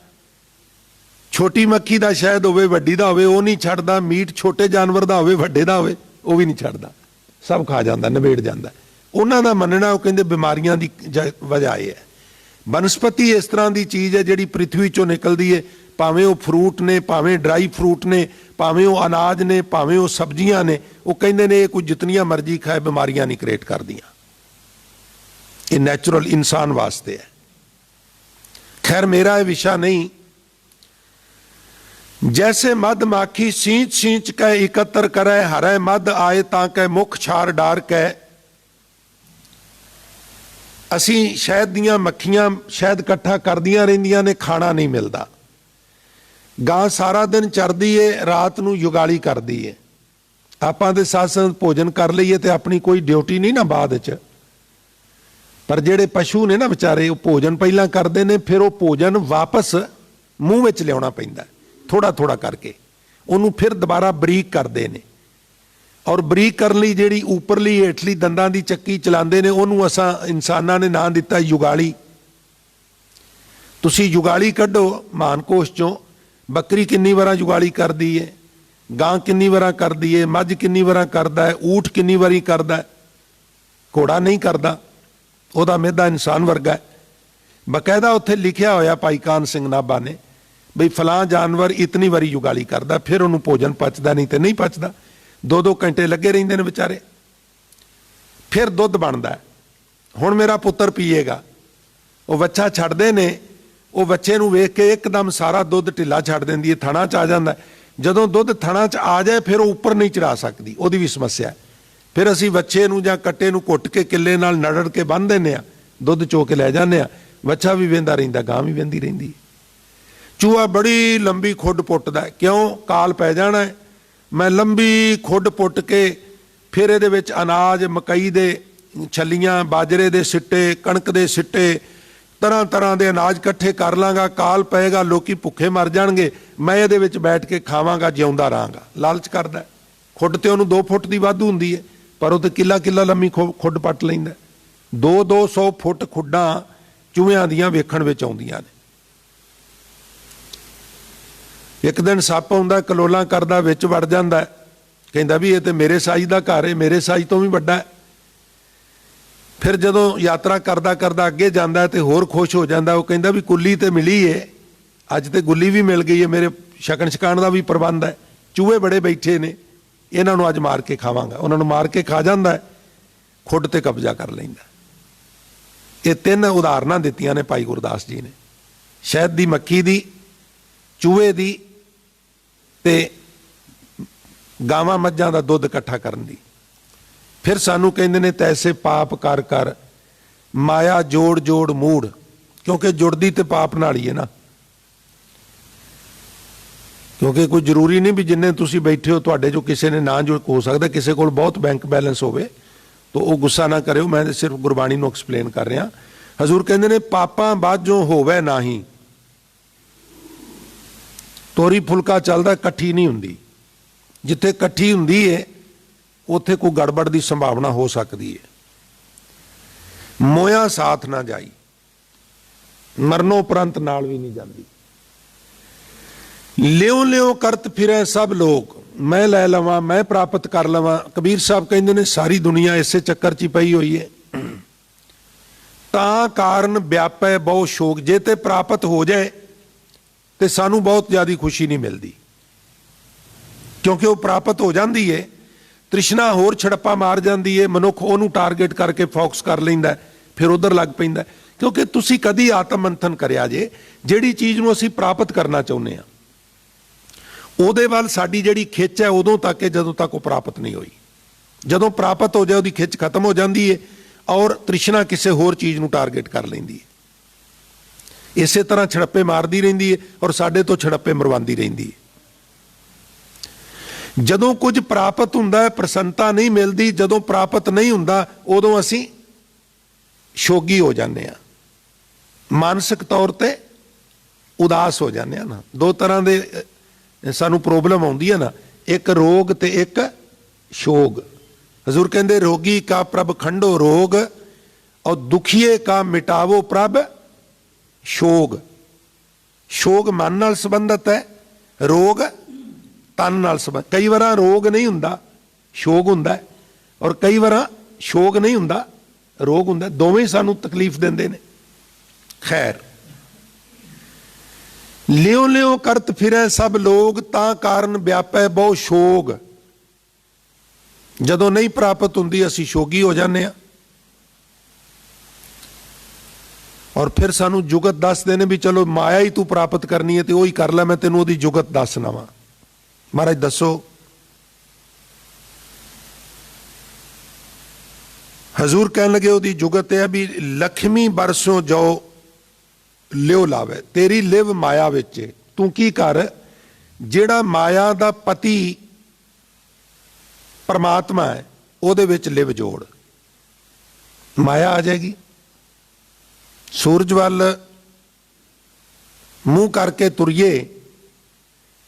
छोटी मक्खी का शहद होवे, वड्डी दा होवे, वो नहीं छड्डदा। मीट छोटे जानवर का होवे, वड्डे दा होवे, वो भी नहीं छड्डदा। सब खा जाता, नवेड़ जाता। उन्हां दा मनना वो कहंदे बीमारियां दी वजह है। वनस्पति इस तरह की चीज़ है जिहड़ी पृथ्वी चों निकलदी है, भावें वो फ्रूट ने, भावें ड्राई फ्रूट ने, भावें वो अनाज ने, भावें वो सब्जियां ने। वो कहंदे ने कोई जितनियां मर्जी खाए बीमारियां नहीं क्रिएट करदियां। ये नैचुरल इंसान वास्ते है। खैर मेरा ये विषय नहीं। जैसे मद माखी सींच सींच कै एकत्र करे, हरै मद आए ताकै मुख छार डार कै। असी शहद दियां मक्खियां शहद इकट्ठा करदियां रहिंदियां ने, खाना नहीं मिलता। गां सारा दिन चरदी है, रात नूं युगाली करदी है। आपां दे साथ साथ भोजन कर लईए तो अपनी कोई ड्यूटी नहीं ना बाद च। पर जिहड़े पशु ने ना बेचारे, वो भोजन पहलां करदे ने, फिर वो भोजन वापस मूँह विच लियाउणा पैंदा थोड़ा थोड़ा करके, उन्होंने फिर दोबारा बरीक करते हैं। ਔਰ ਬਰੀਕ ਕਰਨ ਲਈ ਜਿਹੜੀ ਉੱਪਰਲੀ ਹੇਠਲੀ ਦੰਦਾਂ ਦੀ ਚੱਕੀ ਚਲਾਉਂਦੇ ਨੇ ਉਹਨੂੰ ਅਸਾਂ ਇਨਸਾਨਾਂ ਨੇ ਨਾਂ ਦਿੱਤਾ ਯੁਗਾਲੀ। ਤੁਸੀਂ ਯੁਗਾਲੀ ਕੱਢੋ ਮਾਨਕੋਸ਼ ਚੋਂ, ਬੱਕਰੀ ਕਿੰਨੀ ਵਾਰਾਂ ਯੁਗਾਲੀ ਕਰਦੀ ਹੈ, ਗਾਂ ਕਿੰਨੀ ਵਾਰਾਂ ਕਰਦੀ ਹੈ, ਮੱਝ ਕਿੰਨੀ ਵਾਰਾਂ ਕਰਦਾ ਹੈ, ਊਠ ਕਿੰਨੀ ਵਾਰੀ ਕਰਦਾ, ਘੋੜਾ ਨਹੀਂ ਕਰਦਾ, ਉਹਦਾ ਮਿਹਦਾ ਇਨਸਾਨ ਵਰਗਾ ਹੈ। ਬਕਾਇਦਾ ਉੱਥੇ ਲਿਖਿਆ ਹੋਇਆ ਭਾਈ ਕਾਨ ਸਿੰਘ ਨਾਭਾ ਨੇ ਬਈ ਫਲਾਂ ਜਾਨਵਰ ਇਤਨੀ ਵਾਰੀ ਯੁਗਾਲੀ ਕਰਦਾ, ਫਿਰ ਉਹਨੂੰ ਭੋਜਨ ਪਚਦਾ, ਨਹੀਂ ਤੇ ਨਹੀਂ ਪਚਦਾ। 2-2 ਘੰਟੇ ਲੱਗੇ ਰਹਿੰਦੇ ਨੇ ਵਿਚਾਰੇ, ਫਿਰ ਦੁੱਧ ਬਣਦਾ। ਹੁਣ ਮੇਰਾ ਪੁੱਤਰ ਪੀਏਗਾ, ਉਹ ਵੱਛਾ ਛੱਡਦੇ ਨੇ, ਉਹ ਬੱਚੇ ਨੂੰ ਵੇਖ ਕੇ ਇੱਕਦਮ ਸਾਰਾ ਦੁੱਧ ਢਿੱਲਾ ਛੱਡ ਦਿੰਦੀ ਹੈ, ਥਣਾ 'ਚ ਆ ਜਾਂਦਾ। ਜਦੋਂ ਦੁੱਧ ਥਣਾ 'ਚ ਆ ਜਾਏ ਫਿਰ ਉਹ ਉੱਪਰ ਨਹੀਂ ਚੜਾ ਸਕਦੀ, ਉਹਦੀ ਵੀ ਸਮੱਸਿਆ ਹੈ। ਫਿਰ ਅਸੀਂ ਬੱਚੇ ਨੂੰ ਜਾਂ ਕੱਟੇ ਨੂੰ ਘੁੱਟ ਕੇ ਕਿੱਲੇ ਨਾਲ ਨੜੜ ਕੇ ਬੰਨ੍ਹ ਦਿੰਦੇ ਹਾਂ, ਦੁੱਧ ਚੋ ਕੇ ਲੈ ਜਾਂਦੇ ਹਾਂ, ਬੱਚਾ ਵੀ ਵਹਿੰਦਾ ਰਹਿੰਦਾ, ਗਾਂ ਵੀ ਵਹਿੰਦੀ ਰਹਿੰਦੀ। ਚੂਹਾ ਬੜੀ ਲੰਬੀ ਖੁੱਡ ਪੁੱਟਦਾ, ਕਿਉਂ? ਕਾਲ ਪੈ ਜਾਣਾ ਹੈ। ਮੈਂ ਲੰਬੀ ਖੁੱਡ ਪੁੱਟ ਕੇ ਫਿਰ ਇਹਦੇ ਵਿੱਚ ਅਨਾਜ, ਮਕਈ ਦੇ ਛੱਲੀਆਂ, ਬਾਜਰੇ ਦੇ ਸਿੱਟੇ, ਕਣਕ ਦੇ ਸਿੱਟੇ, ਤਰ੍ਹਾਂ ਤਰ੍ਹਾਂ ਦੇ ਅਨਾਜ ਇਕੱਠੇ ਕਰ ਲਾਂਗਾ। ਕਾਲ ਪਏਗਾ, ਲੋਕੀ ਭੁੱਖੇ ਮਰ ਜਾਣਗੇ, ਮੈਂ ਇਹਦੇ ਵਿੱਚ ਬੈਠ ਕੇ ਖਾਵਾਂਗਾ, ਜਿਉਂਦਾ ਰਹਾਂਗਾ। ਲਾਲਚ ਕਰਦਾ। ਖੁੱਡ ਤੇ ਉਹਨੂੰ 2 ਫੁੱਟ ਦੀ ਵਾਧੂ ਹੁੰਦੀ ਹੈ, ਪਰ ਉਹ ਤੇ ਕਿੱਲਾ ਕਿੱਲਾ ਲੰਮੀ ਖੁੱਡ ਪੱਟ ਲੈਂਦਾ। 200 ਫੁੱਟ ਖੁੱਡਾਂ ਚੂਹਿਆਂ ਦੀਆਂ ਵੇਖਣ ਵਿੱਚ ਆਉਂਦੀਆਂ ਨੇ। ਇੱਕ ਦਿਨ ਸੱਪ ਆਉਂਦਾ, ਕਲੋਲਾਂ ਕਰਦਾ, ਵਿੱਚ ਵੜ ਜਾਂਦਾ, ਕਹਿੰਦਾ ਵੀ ਇਹ ਤੇ ਮੇਰੇ ਸਾਈਜ਼ ਦਾ ਘਰ ਹੈ, ਮੇਰੇ ਸਾਈਜ਼ ਤੋਂ ਵੀ ਵੱਡਾ ਹੈ। ਫਿਰ ਜਦੋਂ ਯਾਤਰਾ ਕਰਦਾ ਕਰਦਾ ਅੱਗੇ ਜਾਂਦਾ ਤੇ ਹੋਰ ਖੁਸ਼ ਹੋ ਜਾਂਦਾ, ਉਹ ਕਹਿੰਦਾ ਵੀ ਕੁੱਲੀ ਤੇ ਮਿਲੀ ਏ, ਅੱਜ ਤੇ ਗੁੱਲੀ ਵੀ ਮਿਲ ਗਈ ਹੈ, ਮੇਰੇ ਛਕਣ ਛਕਾਣ ਦਾ ਵੀ ਪ੍ਰਬੰਧ ਹੈ, ਚੂਹੇ ਬੜੇ ਬੈਠੇ ਨੇ, ਇਹਨਾਂ ਨੂੰ ਅੱਜ ਮਾਰ ਕੇ ਖਾਵਾਂਗਾ। ਉਹਨਾਂ ਨੂੰ ਮਾਰ ਕੇ ਖਾ ਜਾਂਦਾ, ਖੁੱਡ ਤੇ ਕਬਜ਼ਾ ਕਰ ਲੈਂਦਾ। ਇਹ 3 ਉਦਾਹਰਨਾਂ ਦਿੱਤੀਆਂ ਨੇ ਭਾਈ ਗੁਰਦਾਸ ਜੀ ਨੇ, ਸ਼ਹਿਦ ਦੀ ਮੱਖੀ ਦੀ, ਚੂਹੇ ਦੀ ਤੇ ਗਾਵਾਂ ਮੱਝਾਂ ਦਾ ਦੁੱਧ ਇਕੱਠਾ ਕਰਨ ਦੀ। ਫਿਰ ਸਾਨੂੰ ਕਹਿੰਦੇ ਨੇ ਤੈਸੇ ਪਾਪ ਕਰ ਕਰ ਮਾਇਆ ਜੋੜ ਜੋੜ ਮੂੜ, ਕਿਉਂਕਿ ਜੁੜਦੀ ਤੇ ਪਾਪ ਨਾਲ ਹੀ ਹੈ ਨਾ। ਕਿਉਂਕਿ ਕੋਈ ਜ਼ਰੂਰੀ ਨਹੀਂ ਵੀ ਜਿੰਨੇ ਤੁਸੀਂ ਬੈਠੇ ਹੋ ਤੁਹਾਡੇ ਜੋ ਕਿਸੇ ਨੇ ਨਾ ਜੋ ਹੋ ਸਕਦਾ ਕਿਸੇ ਕੋਲ ਬਹੁਤ ਬੈਂਕ ਬੈਲੈਂਸ ਹੋਵੇ, ਤਾਂ ਉਹ ਗੁੱਸਾ ਨਾ ਕਰਿਓ, ਮੈਂ ਸਿਰਫ ਗੁਰਬਾਣੀ ਨੂੰ ਐਕਸਪਲੇਨ ਕਰ ਰਿਹਾ। ਹਜ਼ੂਰ ਕਹਿੰਦੇ ਨੇ ਪਾਪਾਂ ਬਾਝੋਂ ਹੋਵੇ ਨਾਹੀਂ, ਤੋਰੀ ਫੁਲਕਾ ਚੱਲਦਾ, ਇਕੱਠੀ ਨਹੀਂ ਹੁੰਦੀ। ਜਿੱਥੇ ਇਕੱਠੀ ਹੁੰਦੀ ਹੈ ਉੱਥੇ ਕੋਈ ਗੜਬੜ ਦੀ ਸੰਭਾਵਨਾ ਹੋ ਸਕਦੀ ਹੈ। ਮੋਇਆ ਸਾਥ ਨਾ ਜਾਈ, ਮਰਨੋਂ ਉਪਰੰਤ ਨਾਲ ਵੀ ਨਹੀਂ ਜਾਂਦੀ। ਲਿਓ ਲਿਓ ਕਰਤ ਫਿਰੇ ਸਭ ਲੋਕ, ਮੈਂ ਲੈ ਲਵਾਂ, ਮੈਂ ਪ੍ਰਾਪਤ ਕਰ ਲਵਾਂ। ਕਬੀਰ ਸਾਹਿਬ ਕਹਿੰਦੇ ਨੇ ਸਾਰੀ ਦੁਨੀਆ ਇਸੇ ਚੱਕਰ 'ਚ ਹੀ ਪਈ ਹੋਈ ਹੈ। ਤਾਂ ਕਾਰਨ ਵਿਆਪੈ ਬਹੁ ਸ਼ੋਕ, ਜੇ ਤੇ ਪ੍ਰਾਪਤ ਹੋ ਜਾਏ ਤੇ ਸਾਨੂੰ ਬਹੁਤ ਜ਼ਿਆਦਾ ਖੁਸ਼ੀ ਨਹੀਂ ਮਿਲਦੀ, ਕਿਉਂਕਿ ਉਹ ਪ੍ਰਾਪਤ ਹੋ ਜਾਂਦੀ ਹੈ, ਤ੍ਰਿਸ਼ਨਾ ਹੋਰ ਛੜੱਪਾ ਮਾਰ ਜਾਂਦੀ ਹੈ, ਮਨੁੱਖ ਉਹਨੂੰ ਟਾਰਗੇਟ ਕਰਕੇ ਫੋਕਸ ਕਰ ਲੈਂਦਾ, ਫਿਰ ਉਧਰ ਲੱਗ ਪੈਂਦਾ। ਕਿਉਂਕਿ ਤੁਸੀਂ ਕਦੀ ਆਤਮ ਮੰਥਨ ਕਰਿਆ ਜੇ, ਜਿਹੜੀ ਚੀਜ਼ ਨੂੰ ਅਸੀਂ ਪ੍ਰਾਪਤ ਕਰਨਾ ਚਾਹੁੰਦੇ ਹਾਂ ਉਹਦੇ ਵੱਲ ਸਾਡੀ ਜਿਹੜੀ ਖਿੱਚ ਹੈ ਉਦੋਂ ਤੱਕ ਹੈ ਜਦੋਂ ਤੱਕ ਉਹ ਪ੍ਰਾਪਤ ਨਹੀਂ ਹੋਈ। ਜਦੋਂ ਪ੍ਰਾਪਤ ਹੋ ਜਾਏ ਉਹਦੀ ਖਿੱਚ ਖਤਮ ਹੋ ਜਾਂਦੀ ਹੈ ਔਰ ਤ੍ਰਿਸ਼ਨਾ ਕਿਸੇ ਹੋਰ ਚੀਜ਼ ਨੂੰ ਟਾਰਗੇਟ ਕਰ ਲੈਂਦੀ ਹੈ। ਇਸੇ ਤਰ੍ਹਾਂ ਛੜੱਪੇ ਮਾਰਦੀ ਰਹਿੰਦੀ ਹੈ ਔਰ ਸਾਡੇ ਤੋਂ ਛੜੱਪੇ ਮਰਵਾਉਂਦੀ ਰਹਿੰਦੀ ਹੈ। ਜਦੋਂ ਕੁਝ ਪ੍ਰਾਪਤ ਹੁੰਦਾ ਹੈ ਪ੍ਰਸੰਨਤਾ ਨਹੀਂ ਮਿਲਦੀ, ਜਦੋਂ ਪ੍ਰਾਪਤ ਨਹੀਂ ਹੁੰਦਾ ਉਦੋਂ ਅਸੀਂ ਸ਼ੋਗੀ ਹੋ ਜਾਂਦੇ ਹਾਂ, ਮਾਨਸਿਕ ਤੌਰ ਤੇ ਉਦਾਸ ਹੋ ਜਾਂਦੇ ਹਾਂ ਨਾ। 2 ਤਰ੍ਹਾਂ ਦੇ ਸਾਨੂੰ ਪ੍ਰੋਬਲਮ ਆਉਂਦੀ ਹੈ ਨਾ, ਇੱਕ ਰੋਗ ਤੇ ਇੱਕ ਸ਼ੋਗ। ਹਜ਼ੂਰ ਕਹਿੰਦੇ ਰੋਗੀ ਕਾ ਪ੍ਰਭ ਖੰਡੋ ਰੋਗ ਔਰ ਦੁਖੀਏ ਕਾ ਮਿਟਾਵੋ ਪ੍ਰਭ ਸ਼ੋਗ। ਸ਼ੋਗ ਮਨ ਨਾਲ ਸੰਬੰਧਿਤ ਹੈ, ਰੋਗ ਤਨ ਨਾਲ ਸੰਬੰਧ। ਕਈ ਵਾਰ ਰੋਗ ਨਹੀਂ ਹੁੰਦਾ, ਸ਼ੋਗ ਹੁੰਦਾ, ਔਰ ਕਈ ਵਾਰ ਸ਼ੋਗ ਨਹੀਂ ਹੁੰਦਾ, ਰੋਗ ਹੁੰਦਾ। ਦੋਵੇਂ ਸਾਨੂੰ ਤਕਲੀਫ ਦਿੰਦੇ ਨੇ। ਖੈਰ, ਲਿਓ ਲਿਓ ਕਰਤ ਫਿਰੈ ਸਭ ਲੋਗ, ਤਾਂ ਕਾਰਨ ਵਿਆਪੈ ਬਹੁ ਸ਼ੋਗ। ਜਦੋਂ ਨਹੀਂ ਪ੍ਰਾਪਤ ਹੁੰਦੀ ਅਸੀਂ ਸ਼ੋਗੀ ਹੋ ਜਾਂਦੇ ਹਾਂ। ਔਰ ਫਿਰ ਸਾਨੂੰ ਜੁਗਤ ਦੱਸਦੇ ਨੇ ਵੀ ਚਲੋ ਮਾਇਆ ਹੀ ਤੂੰ ਪ੍ਰਾਪਤ ਕਰਨੀ ਹੈ ਤੇ ਉਹੀ ਕਰ ਲੈ, ਮੈਂ ਤੈਨੂੰ ਉਹਦੀ ਜੁਗਤ ਦੱਸਣਾ ਵਾ। ਮਹਾਰਾਜ ਦੱਸੋ। ਹਜ਼ੂਰ ਕਹਿਣ ਲੱਗੇ ਉਹਦੀ ਜੁਗਤ ਹੈ ਵੀ ਲక్ష్ਮੀ ਬਰਸੋਂ ਜੋ ਲਿਓ ਲਾਵੇ, ਤੇਰੀ ਲਿਵ ਮਾਇਆ ਵਿੱਚ। ਤੂੰ ਕੀ ਕਰ, ਜਿਹੜਾ ਮਾਇਆ ਦਾ ਪਤੀ ਪਰਮਾਤਮਾ ਹੈ ਉਹਦੇ ਵਿੱਚ ਲਿਵ ਜੋੜ, ਮਾਇਆ ਆ ਜਾਏਗੀ। ਸੂਰਜ ਵੱਲ ਮੂੰਹ ਕਰਕੇ ਤੁਰੀਏ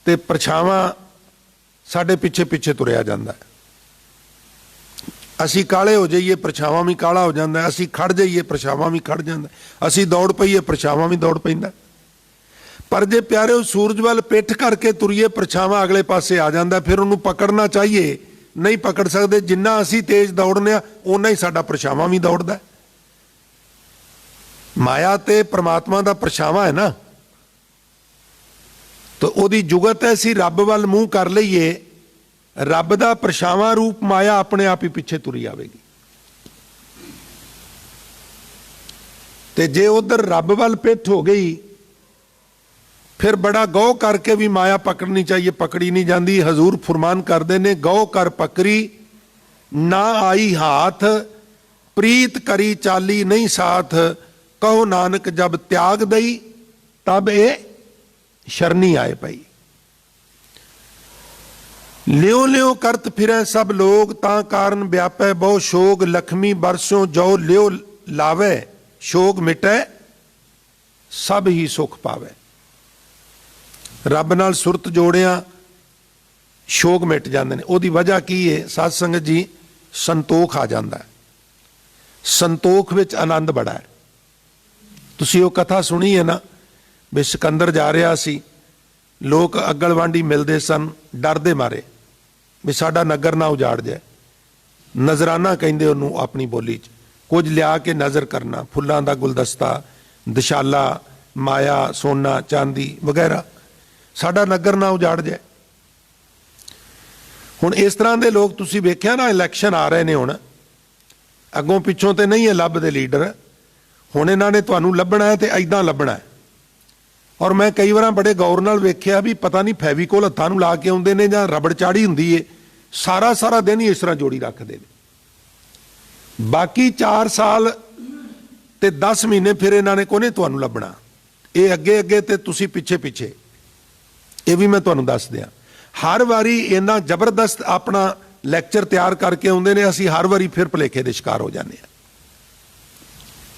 ਤੇ ਪਰਛਾਵਾਂ ਸਾਡੇ ਪਿੱਛੇ ਪਿੱਛੇ ਤੁਰਿਆ ਜਾਂਦਾ ਹੈ। ਅਸੀਂ ਕਾਲੇ ਹੋ ਜਾਈਏ ਪਰਛਾਵਾਂ ਵੀ ਕਾਲਾ ਹੋ ਜਾਂਦਾ, ਅਸੀਂ ਖੜ ਜਾਈਏ ਪਰਛਾਵਾਂ ਵੀ ਖੜ ਜਾਂਦਾ, ਅਸੀਂ ਦੌੜ ਪਈਏ ਪਰਛਾਵਾਂ ਵੀ ਦੌੜ ਪੈਂਦਾ। ਪਰ ਜੇ ਪਿਆਰਿਓ ਸੂਰਜ ਵੱਲ ਪਿੱਠ ਕਰਕੇ ਤੁਰੀਏ ਪਰਛਾਵਾਂ ਅਗਲੇ ਪਾਸੇ ਆ ਜਾਂਦਾ, ਫਿਰ ਉਹਨੂੰ ਪਕੜਨਾ ਚਾਹੀਏ, ਨਹੀਂ ਪਕੜ ਸਕਦੇ। ਜਿੰਨਾ ਅਸੀਂ ਤੇਜ਼ ਦੌੜਨੇ ਆ ਓਨਾ ਹੀ ਸਾਡਾ ਪਰਛਾਵਾਂ ਵੀ ਦੌੜਦਾ। ਮਾਇਆ ਤੇ ਪ੍ਰਮਾਤਮਾ ਦਾ ਪਰਛਾਵਾਂ ਹੈ ਨਾ, ਤਾਂ ਉਹਦੀ ਜੁਗਤ ਹੈ ਅਸੀਂ ਰੱਬ ਵੱਲ ਮੂੰਹ ਕਰ ਲਈਏ, ਰੱਬ ਦਾ ਪਰਛਾਵਾਂ ਰੂਪ ਮਾਇਆ ਆਪਣੇ ਆਪ ਹੀ ਪਿੱਛੇ ਤੁਰੀ ਆਵੇਗੀ। ਤੇ ਜੇ ਉਧਰ ਰੱਬ ਵੱਲ ਪਿੱਠ ਹੋ ਗਈ ਫਿਰ ਬੜਾ ਗੌ ਕਰਕੇ ਵੀ ਮਾਇਆ ਪਕੜਨੀ ਚਾਹੀਏ, ਪਕੜੀ ਨਹੀਂ ਜਾਂਦੀ। ਹਜ਼ੂਰ ਫਰਮਾਨ ਕਰਦੇ ਨੇ, ਗੌ ਕਰ ਪਕੜੀ ਨਾ ਆਈ ਹਾਥ, ਪ੍ਰੀਤ ਕਰੀ ਚਾਲੀ ਨਹੀਂ ਸਾਥ, ਕਹੋ ਨਾਨਕ ਜਬ ਤਿਆਗ ਦਈ ਤਬ ਇਹ ਸ਼ਰਨੀ ਆਏ ਪਈ। ਲਿਓ ਲਿਓ ਕਰਤ ਫਿਰੈ ਸਭ ਲੋਗ, ਤਾਂ ਕਾਰਨ ਵਿਆਪੈ ਬਹੁ ਸ਼ੋਗ, ਲਖਮੀ ਬਰਸੋਂ ਜੋ ਲਿਓ ਲਾਵੇ, ਸ਼ੋਗ ਮਿਟੈ ਸਭ ਹੀ ਸੁਖ ਪਾਵੇ। ਰੱਬ ਨਾਲ ਸੁਰਤ ਜੋੜਿਆ ਸ਼ੋਗ ਮਿਟ ਜਾਂਦੇ ਨੇ। ਉਹਦੀ ਵਜ੍ਹਾ ਕੀ ਹੈ ਸਾਧ ਸੰਗਤ ਜੀ? ਸੰਤੋਖ ਆ ਜਾਂਦਾ ਹੈ। ਸੰਤੋਖ ਵਿੱਚ ਆਨੰਦ ਬੜਾ ਹੈ। ਤੁਸੀਂ ਉਹ ਕਥਾ ਸੁਣੀ ਹੈ ਨਾ, ਵੀ ਸਿਕੰਦਰ ਜਾ ਰਿਹਾ ਸੀ, ਲੋਕ ਅਗਲਵਾਂਡੀ ਮਿਲਦੇ ਸਨ ਡਰਦੇ ਮਾਰੇ ਵੀ ਸਾਡਾ ਨਗਰ ਨਾ ਉਜਾੜ ਜਾਏ। ਨਜ਼ਰਾਨਾ ਕਹਿੰਦੇ ਉਹਨੂੰ ਆਪਣੀ ਬੋਲੀ 'ਚ, ਕੁਝ ਲਿਆ ਕੇ ਨਜ਼ਰ ਕਰਨਾ, ਫੁੱਲਾਂ ਦਾ ਗੁਲਦਸਤਾ, ਦਸ਼ਾਲਾ, ਮਾਇਆ, ਸੋਨਾ, ਚਾਂਦੀ ਵਗੈਰਾ, ਸਾਡਾ ਨਗਰ ਨਾ ਉਜਾੜ ਜਾਏ। ਹੁਣ ਇਸ ਤਰ੍ਹਾਂ ਦੇ ਲੋਕ ਤੁਸੀਂ ਵੇਖਿਆ ਨਾ, ਇਲੈਕਸ਼ਨ ਆ ਰਹੇ ਨੇ ਹੁਣ, ਅੱਗੋਂ ਪਿੱਛੋਂ ਤੇ ਨਹੀਂ ਹੈ ਲੱਭਦੇ ਲੀਡਰ, ਹੁਣ ਇਹਨਾਂ ਨੇ ਤੁਹਾਨੂੰ ਲੱਭਣਾ ਹੈ ਤੇ ਐਦਾਂ ਲੱਭਣਾ ਹੈ। ਔਰ ਮੈਂ ਕਈ ਵਾਰਾਂ ਬੜੇ ਗੌਰ ਨਾਲ ਵੇਖਿਆ ਵੀ ਪਤਾ ਨਹੀਂ ਫੈਵੀਕੋਲ ਹੱਥਾਂ ਨੂੰ ਲਾ ਕੇ ਆਉਂਦੇ ਨੇ ਜਾਂ ਰਬੜ ਚਾੜੀ ਹੁੰਦੀ ਏ, ਸਾਰਾ ਦਿਨ ਹੀ ਇਸ ਤਰ੍ਹਾਂ ਜੋੜੀ ਰੱਖਦੇ ਨੇ। ਬਾਕੀ 4 ਸਾਲ ਤੇ 10 ਮਹੀਨੇ ਫਿਰ ਇਹਨਾਂ ਨੇ ਕੋਨੇ ਤੁਹਾਨੂੰ ਲੱਭਣਾ, ਇਹ ਅੱਗੇ ਅੱਗੇ ਤੇ ਤੁਸੀਂ ਪਿੱਛੇ ਪਿੱਛੇ। ਇਹ ਵੀ ਮੈਂ ਤੁਹਾਨੂੰ ਦੱਸ ਦਿਆਂ, ਹਰ ਵਾਰੀ ਇੰਨਾ ਜ਼ਬਰਦਸਤ ਆਪਣਾ ਲੈਕਚਰ ਤਿਆਰ ਕਰਕੇ ਆਉਂਦੇ ਨੇ, ਅਸੀਂ ਹਰ ਵਾਰੀ ਫਿਰ ਭੁਲੇਖੇ ਦੇ ਸ਼ਿਕਾਰ ਹੋ ਜਾਂਦੇ ਹਾਂ।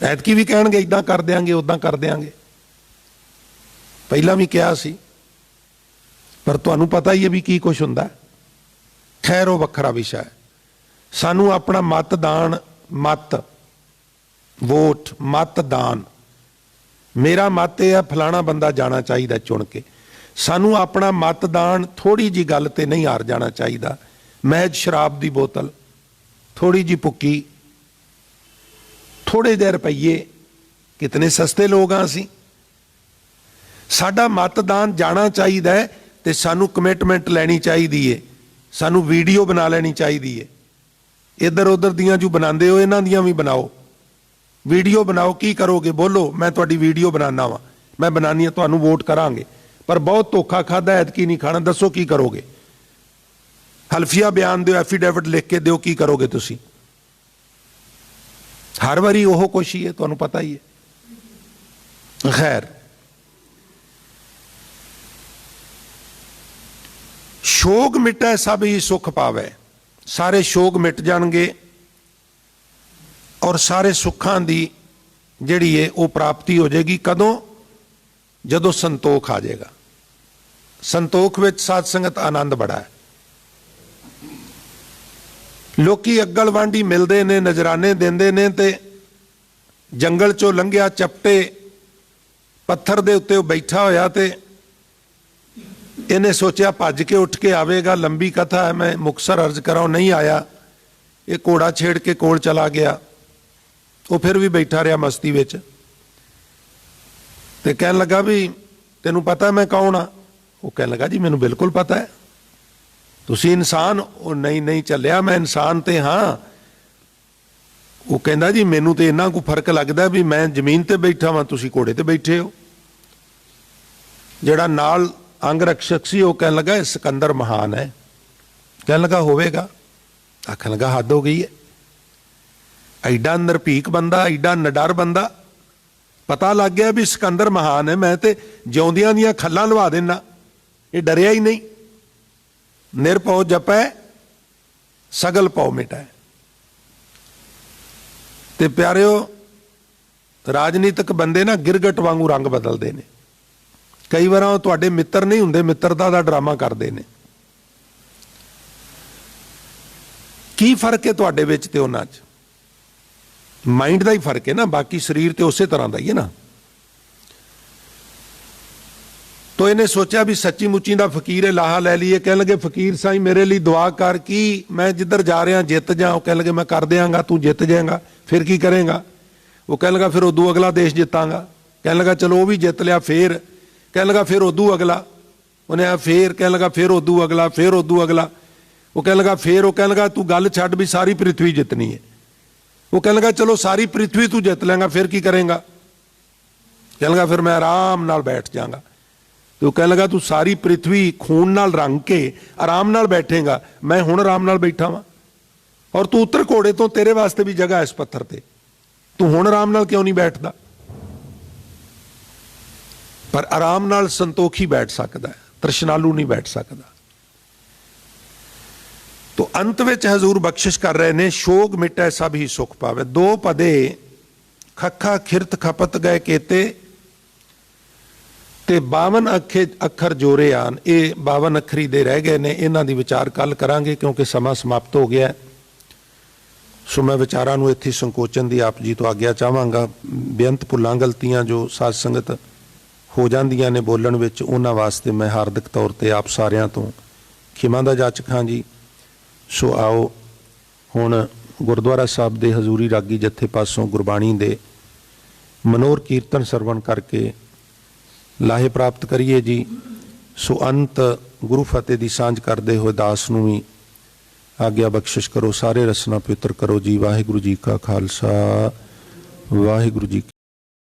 ਐਤਕੀ ਵੀ ਕਹਿਣਗੇ ਇਦਾਂ ਕਰ ਦਿਆਂਗੇ, ਉਦਾਂ ਕਰ ਦਿਆਂਗੇ, ਪਹਿਲਾਂ ਵੀ ਕਿਹਾ ਸੀ, ਪਰ ਤੁਹਾਨੂੰ ਪਤਾ ਹੀ ਹੈ ਵੀ ਕੀ ਕੁਛ ਹੁੰਦਾ। ਖੈਰ ਉਹ ਵੱਖਰਾ ਵਿਸ਼ਾ ਹੈ। ਸਾਨੂੰ ਆਪਣਾ ਮਤਦਾਨ, ਮਤ ਵੋਟ, ਮਤਦਾਨ, ਮੇਰਾ ਮਤ ਇਹ ਹੈ ਫਲਾਣਾ ਬੰਦਾ ਜਾਣਾ ਚਾਹੀਦਾ ਚੁਣ ਕੇ। ਸਾਨੂੰ ਆਪਣਾ ਮਤਦਾਨ ਥੋੜੀ ਜੀ ਗੱਲ ਤੇ ਨਹੀਂ ਹਾਰ ਜਾਣਾ ਚਾਹੀਦਾ। ਮਹਿਜ ਸ਼ਰਾਬ ਦੀ ਬੋਤਲ, ਥੋੜੀ ਜੀ ਭੁੱਕੀ, ਥੋੜੇ ਜਿਹੇ ਰੁਪਈਏ, ਕਿਤਨੇ ਸਸਤੇ ਲੋਕ ਆ ਅਸੀਂ। ਸਾਡਾ ਮਤਦਾਨ ਜਾਣਾ ਚਾਹੀਦਾ ਹੈ ਤੇ ਸਾਨੂੰ ਕਮਿਟਮੈਂਟ ਲੈਣੀ ਚਾਹੀਦੀ ਹੈ, ਸਾਨੂੰ ਵੀਡੀਓ ਬਣਾ ਲੈਣੀ ਚਾਹੀਦੀ ਹੈ। ਇੱਧਰ ਉੱਧਰ ਦੀਆਂ ਜੋ ਬਣਾਉਂਦੇ ਹੋ ਇਹਨਾਂ ਦੀਆਂ ਵੀ ਬਣਾਓ, ਵੀਡੀਓ ਬਣਾਓ। ਕੀ ਕਰੋਗੇ ਬੋਲੋ, ਮੈਂ ਤੁਹਾਡੀ ਵੀਡੀਓ ਬਣਾਉਣਾ ਵਾ, ਮੈਂ ਬਣਾਉਣੀ ਹੈ, ਤੁਹਾਨੂੰ ਵੋਟ ਕਰਾਂਗੇ, ਪਰ ਬਹੁਤ ਧੋਖਾ ਖਾਦਾ, ਐਤਕੀ ਨਹੀਂ ਖਾਣਾ, ਦੱਸੋ ਕੀ ਕਰੋਗੇ? ਹਲਫੀਆ ਬਿਆਨ ਦਿਓ, ਐਫੀਡੇਵਿਟ ਲਿਖ ਕੇ ਦਿਓ, ਕੀ ਕਰੋਗੇ ਤੁਸੀਂ? ਹਰ ਵਾਰੀ ਉਹ ਕੁਛ ਹੀ ਹੈ, ਤੁਹਾਨੂੰ ਪਤਾ ਹੀ ਹੈ। ਖੈਰ, ਸ਼ੋਗ ਮਿਟੈ ਸਭ ਹੀ ਸੁਖ ਪਾਵੇ, ਸਾਰੇ ਸ਼ੋਗ ਮਿਟ ਜਾਣਗੇ ਔਰ ਸਾਰੇ ਸੁੱਖਾਂ ਦੀ ਜਿਹੜੀ ਹੈ ਉਹ ਪ੍ਰਾਪਤੀ ਹੋ ਜਾਏਗੀ। ਕਦੋਂ? ਜਦੋਂ ਸੰਤੋਖ ਆ ਜਾਏਗਾ। ਸੰਤੋਖ ਵਿੱਚ ਸਾਧ ਸੰਗਤ ਆਨੰਦ ਬੜਾ ਹੈ। ਲੋਕੀ ਅਗਲਵਾਂਡੀ ਮਿਲਦੇ ਨੇ, ਨਜ਼ਰਾਨੇ ਦਿੰਦੇ ਨੇ, ਤੇ ਜੰਗਲ ਚੋਂ ਲੰਘਿਆ ਚਪਟੇ ਪੱਥਰ ਦੇ ਉੱਤੇ ਉਹ ਬੈਠਾ ਹੋਇਆ, ਤੇ ਇਹਨੇ ਸੋਚਿਆ ਭੱਜ ਕੇ ਉੱਠ ਕੇ ਆਵੇਗਾ। ਲੰਬੀ ਕਥਾ ਹੈ, ਮੈਂ ਮੁਕਤਸਰ ਅਰਜ਼ ਕਰਾਂ, ਨਹੀਂ ਆਇਆ। ਇਹ ਘੋੜਾ ਛੇੜ ਕੇ ਕੋਲ ਚਲਾ ਗਿਆ, ਉਹ ਫਿਰ ਵੀ ਬੈਠਾ ਰਿਹਾ ਮਸਤੀ ਵਿੱਚ, ਤੇ ਕਹਿਣ ਲੱਗਾ ਵੀ ਤੈਨੂੰ ਪਤਾ ਮੈਂ ਕੌਣ ਆ? ਉਹ ਕਹਿਣ ਲੱਗਾ ਜੀ ਮੈਨੂੰ ਬਿਲਕੁਲ ਪਤਾ ਹੈ, ਤੁਸੀਂ ਇਨਸਾਨ? ਉਹ ਨਹੀਂ ਚੱਲਿਆ, ਮੈਂ ਇਨਸਾਨ ਤੇ ਹਾਂ। ਉਹ ਕਹਿੰਦਾ ਜੀ ਮੈਨੂੰ ਤੇ ਇੰਨਾ ਕੁ ਫਰਕ ਲੱਗਦਾ ਵੀ ਮੈਂ ਜ਼ਮੀਨ ਤੇ ਬੈਠਾ ਵਾਂ, ਤੁਸੀਂ ਘੋੜੇ ਤੇ ਬੈਠੇ ਹੋ। ਜਿਹੜਾ ਨਾਲ ਅੰਗ ਰਕਸ਼ਕ ਸੀ ਉਹ ਕਹਿਣ ਲੱਗਾ ਸਿਕੰਦਰ ਮਹਾਨ ਹੈ। ਕਹਿਣ ਲੱਗਾ ਹੋਵੇਗਾ। ਆਖਣ ਲੱਗਾ ਹੱਦ ਹੋ ਗਈ ਹੈ, ਐਡਾ ਨਿਰਭੀਕ ਬੰਦਾ, ਐਡਾ ਨਿਡਰ ਬੰਦਾ, ਪਤਾ ਲੱਗ ਗਿਆ ਵੀ ਸਿਕੰਦਰ ਮਹਾਨ ਹੈ, ਮੈਂ ਤੇ ਜਿਉਂਦਿਆਂ ਦੀਆਂ ਖੱਲਾਂ ਲਵਾ ਦੇਣਾ। ਇਹ ਡਰਿਆ ਹੀ ਨਹੀਂ। ਨਿਰਭਉ ਜਪੈ ਸਗਲ ਭਉ ਮਿਟੈ। ਤੇ ਪਿਆਰਿਓ, ਰਾਜਨੀਤਿਕ ਬੰਦੇ ਨਾ ਗਿਰਗਟ ਵਾਂਗੂ ਰੰਗ ਬਦਲਦੇ ਨੇ। ਕਈ ਵਾਰ ਉਹ ਤੁਹਾਡੇ ਮਿੱਤਰ ਨਹੀਂ ਹੁੰਦੇ, ਮਿੱਤਰਤਾ ਦਾ ਡਰਾਮਾ ਕਰਦੇ ਨੇ। ਕੀ ਫਰਕ ਹੈ ਤੁਹਾਡੇ ਵਿੱਚ ਤੇ ਉਹਨਾਂ 'ਚ? ਮਾਈਂਡ ਦਾ ਹੀ ਫਰਕ ਹੈ ਨਾ, ਬਾਕੀ ਸਰੀਰ ਤੇ ਉਸੇ ਤਰ੍ਹਾਂ ਦਾ ਹੀ ਹੈ ਨਾ। ਤੋ ਇਹਨੇ ਸੋਚਿਆ ਵੀ ਸੱਚੀ ਮੁੱਚੀ ਦਾ ਫਕੀਰ ਹੈ, ਲਾਹਾ ਲੈ ਲਈਏ। ਕਹਿਣ ਲੱਗੇ ਫਕੀਰ ਸਾਈਂ ਮੇਰੇ ਲਈ ਦੁਆ ਕਰ, ਕੀ ਮੈਂ ਜਿੱਧਰ ਜਾ ਰਿਹਾ ਜਿੱਤ ਜਾ। ਉਹ ਕਹਿਣ ਲੱਗੇ ਮੈਂ ਕਰ ਦਿਆਂਗਾ, ਤੂੰ ਜਿੱਤ ਜਾਏਗਾ। ਫਿਰ ਕੀ ਕਰੇਗਾ? ਉਹ ਕਹਿਣ ਲੱਗਾ ਫਿਰ ਉਦੋਂ ਅਗਲਾ ਦੇਸ਼ ਜਿੱਤਾਂਗਾ। ਕਹਿਣ ਲੱਗਾ ਚਲੋ ਉਹ ਵੀ ਜਿੱਤ ਲਿਆ। ਫਿਰ ਕਹਿਣ ਲੱਗਾ ਫਿਰ ਉਦੋਂ ਅਗਲਾ। ਉਹਨੇ ਆ ਫੇਰ ਕਹਿਣ ਲੱਗਾ ਫਿਰ ਉਦੋਂ ਅਗਲਾ, ਫਿਰ ਉਦੋਂ ਅਗਲਾ। ਉਹ ਕਹਿਣ ਲੱਗਾ ਫਿਰ ਉਹ ਕਹਿਣ ਲੱਗਾ ਤੂੰ ਗੱਲ ਛੱਡ ਵੀ ਸਾਰੀ ਪ੍ਰਿਥਵੀ ਜਿੱਤਣੀ ਹੈ। ਉਹ ਕਹਿਣ ਲੱਗਾ ਚਲੋ ਸਾਰੀ ਪ੍ਰਿਥਵੀ ਤੂੰ ਜਿੱਤ ਲੇਗਾ, ਫਿਰ ਕੀ ਕਰੇਗਾ? ਕਹਿਣ ਲੱਗਾ ਫਿਰ ਮੈਂ ਆਰਾਮ ਨਾਲ ਬੈਠ ਜਾਵਾਂਗਾ। ਤੇ ਉਹ ਕਹਿਣ ਲੱਗਾ ਤੂੰ ਸਾਰੀ ਪ੍ਰਿਥਵੀ ਖੂਨ ਨਾਲ ਰੰਗ ਕੇ ਆਰਾਮ ਨਾਲ ਬੈਠੇਗਾ, ਮੈਂ ਹੁਣ ਆਰਾਮ ਨਾਲ ਬੈਠਾ ਵਾਂ। ਔਰ ਤੂੰ ਉੱਤਰ ਘੋੜੇ ਤੋਂ, ਤੇਰੇ ਵਾਸਤੇ ਵੀ ਜਗ੍ਹਾ ਇਸ ਪੱਥਰ ਤੇ, ਤੂੰ ਹੁਣ ਆਰਾਮ ਨਾਲ ਕਿਉਂ ਨਹੀਂ ਬੈਠਦਾ? ਪਰ ਆਰਾਮ ਨਾਲ ਸੰਤੋਖੀ ਬੈਠ ਸਕਦਾ ਹੈ, ਤ੍ਰਿਸ਼ਨਾਲੂ ਨਹੀਂ ਬੈਠ ਸਕਦਾ। ਤੋ ਅੰਤ ਵਿੱਚ ਹਜ਼ੂਰ ਬਖਸ਼ਿਸ਼ ਕਰ ਰਹੇ ਨੇ, ਸ਼ੋਕ ਮਿਟੈ ਸਭ ਹੀ ਸੁਖ ਪਾਵੇ। ਦੋ ਪਦੇ ਖੱਖਾ ਖਿਰਤ ਖਪਤ ਗਏ ਕੇਤੇ ਤੇ 52 ਅੱਖਰ ਜੋਰੇ ਆਨ। ਇਹ 52 ਅੱਖਰੀ ਦੇ ਰਹਿ ਗਏ ਨੇ, ਇਹਨਾਂ ਦੀ ਵਿਚਾਰ ਕੱਲ ਕਰਾਂਗੇ ਕਿਉਂਕਿ ਸਮਾਂ ਸਮਾਪਤ ਹੋ ਗਿਆ। ਸੋ ਮੈਂ ਵਿਚਾਰਾਂ ਨੂੰ ਇੱਥੇ ਸੰਕੋਚਨ ਦੀ ਆਪ ਜੀ ਤੋਂ ਆਗਿਆ ਚਾਹਾਂਗਾ। ਬੇਅੰਤ ਭੁੱਲਾਂ ਗਲਤੀਆਂ ਜੋ ਸਾਧ ਸੰਗਤ ਹੋ ਜਾਂਦੀਆਂ ਨੇ ਬੋਲਣ ਵਿੱਚ, ਉਹਨਾਂ ਵਾਸਤੇ ਮੈਂ ਹਾਰਦਿਕ ਤੌਰ ਤੇ ਆਪ ਸਾਰਿਆਂ ਤੋਂ ਖਿਮਾ ਦਾ ਜਾਚਕ ਹਾਂ ਜੀ। ਸੋ ਆਓ ਹੁਣ ਗੁਰਦੁਆਰਾ ਸਾਹਿਬ ਦੇ ਹਜ਼ੂਰੀ ਰਾਗੀ ਜਥੇ ਪਾਸੋਂ ਗੁਰਬਾਣੀ ਦੇ ਮਨੋਰ ਕੀਰਤਨ ਸਰਵਣ ਕਰਕੇ ਲਾਹੇ ਪ੍ਰਾਪਤ ਕਰੀਏ ਜੀ। ਸੋ ਅੰਤ ਗੁਰੂ ਫਤਿਹ ਦੀ ਸਾਂਝ ਕਰਦੇ ਹੋਏ ਦਾਸ ਨੂੰ ਵੀ ਆਗਿਆ ਬਖਸ਼ਿਸ਼ ਕਰੋ। ਸਾਰੇ ਰਸਨਾ ਪਵਿੱਤਰ ਕਰੋ ਜੀ। ਵਾਹਿਗੁਰੂ ਜੀ ਕਾ ਖਾਲਸਾ, ਵਾਹਿਗੁਰੂ ਜੀ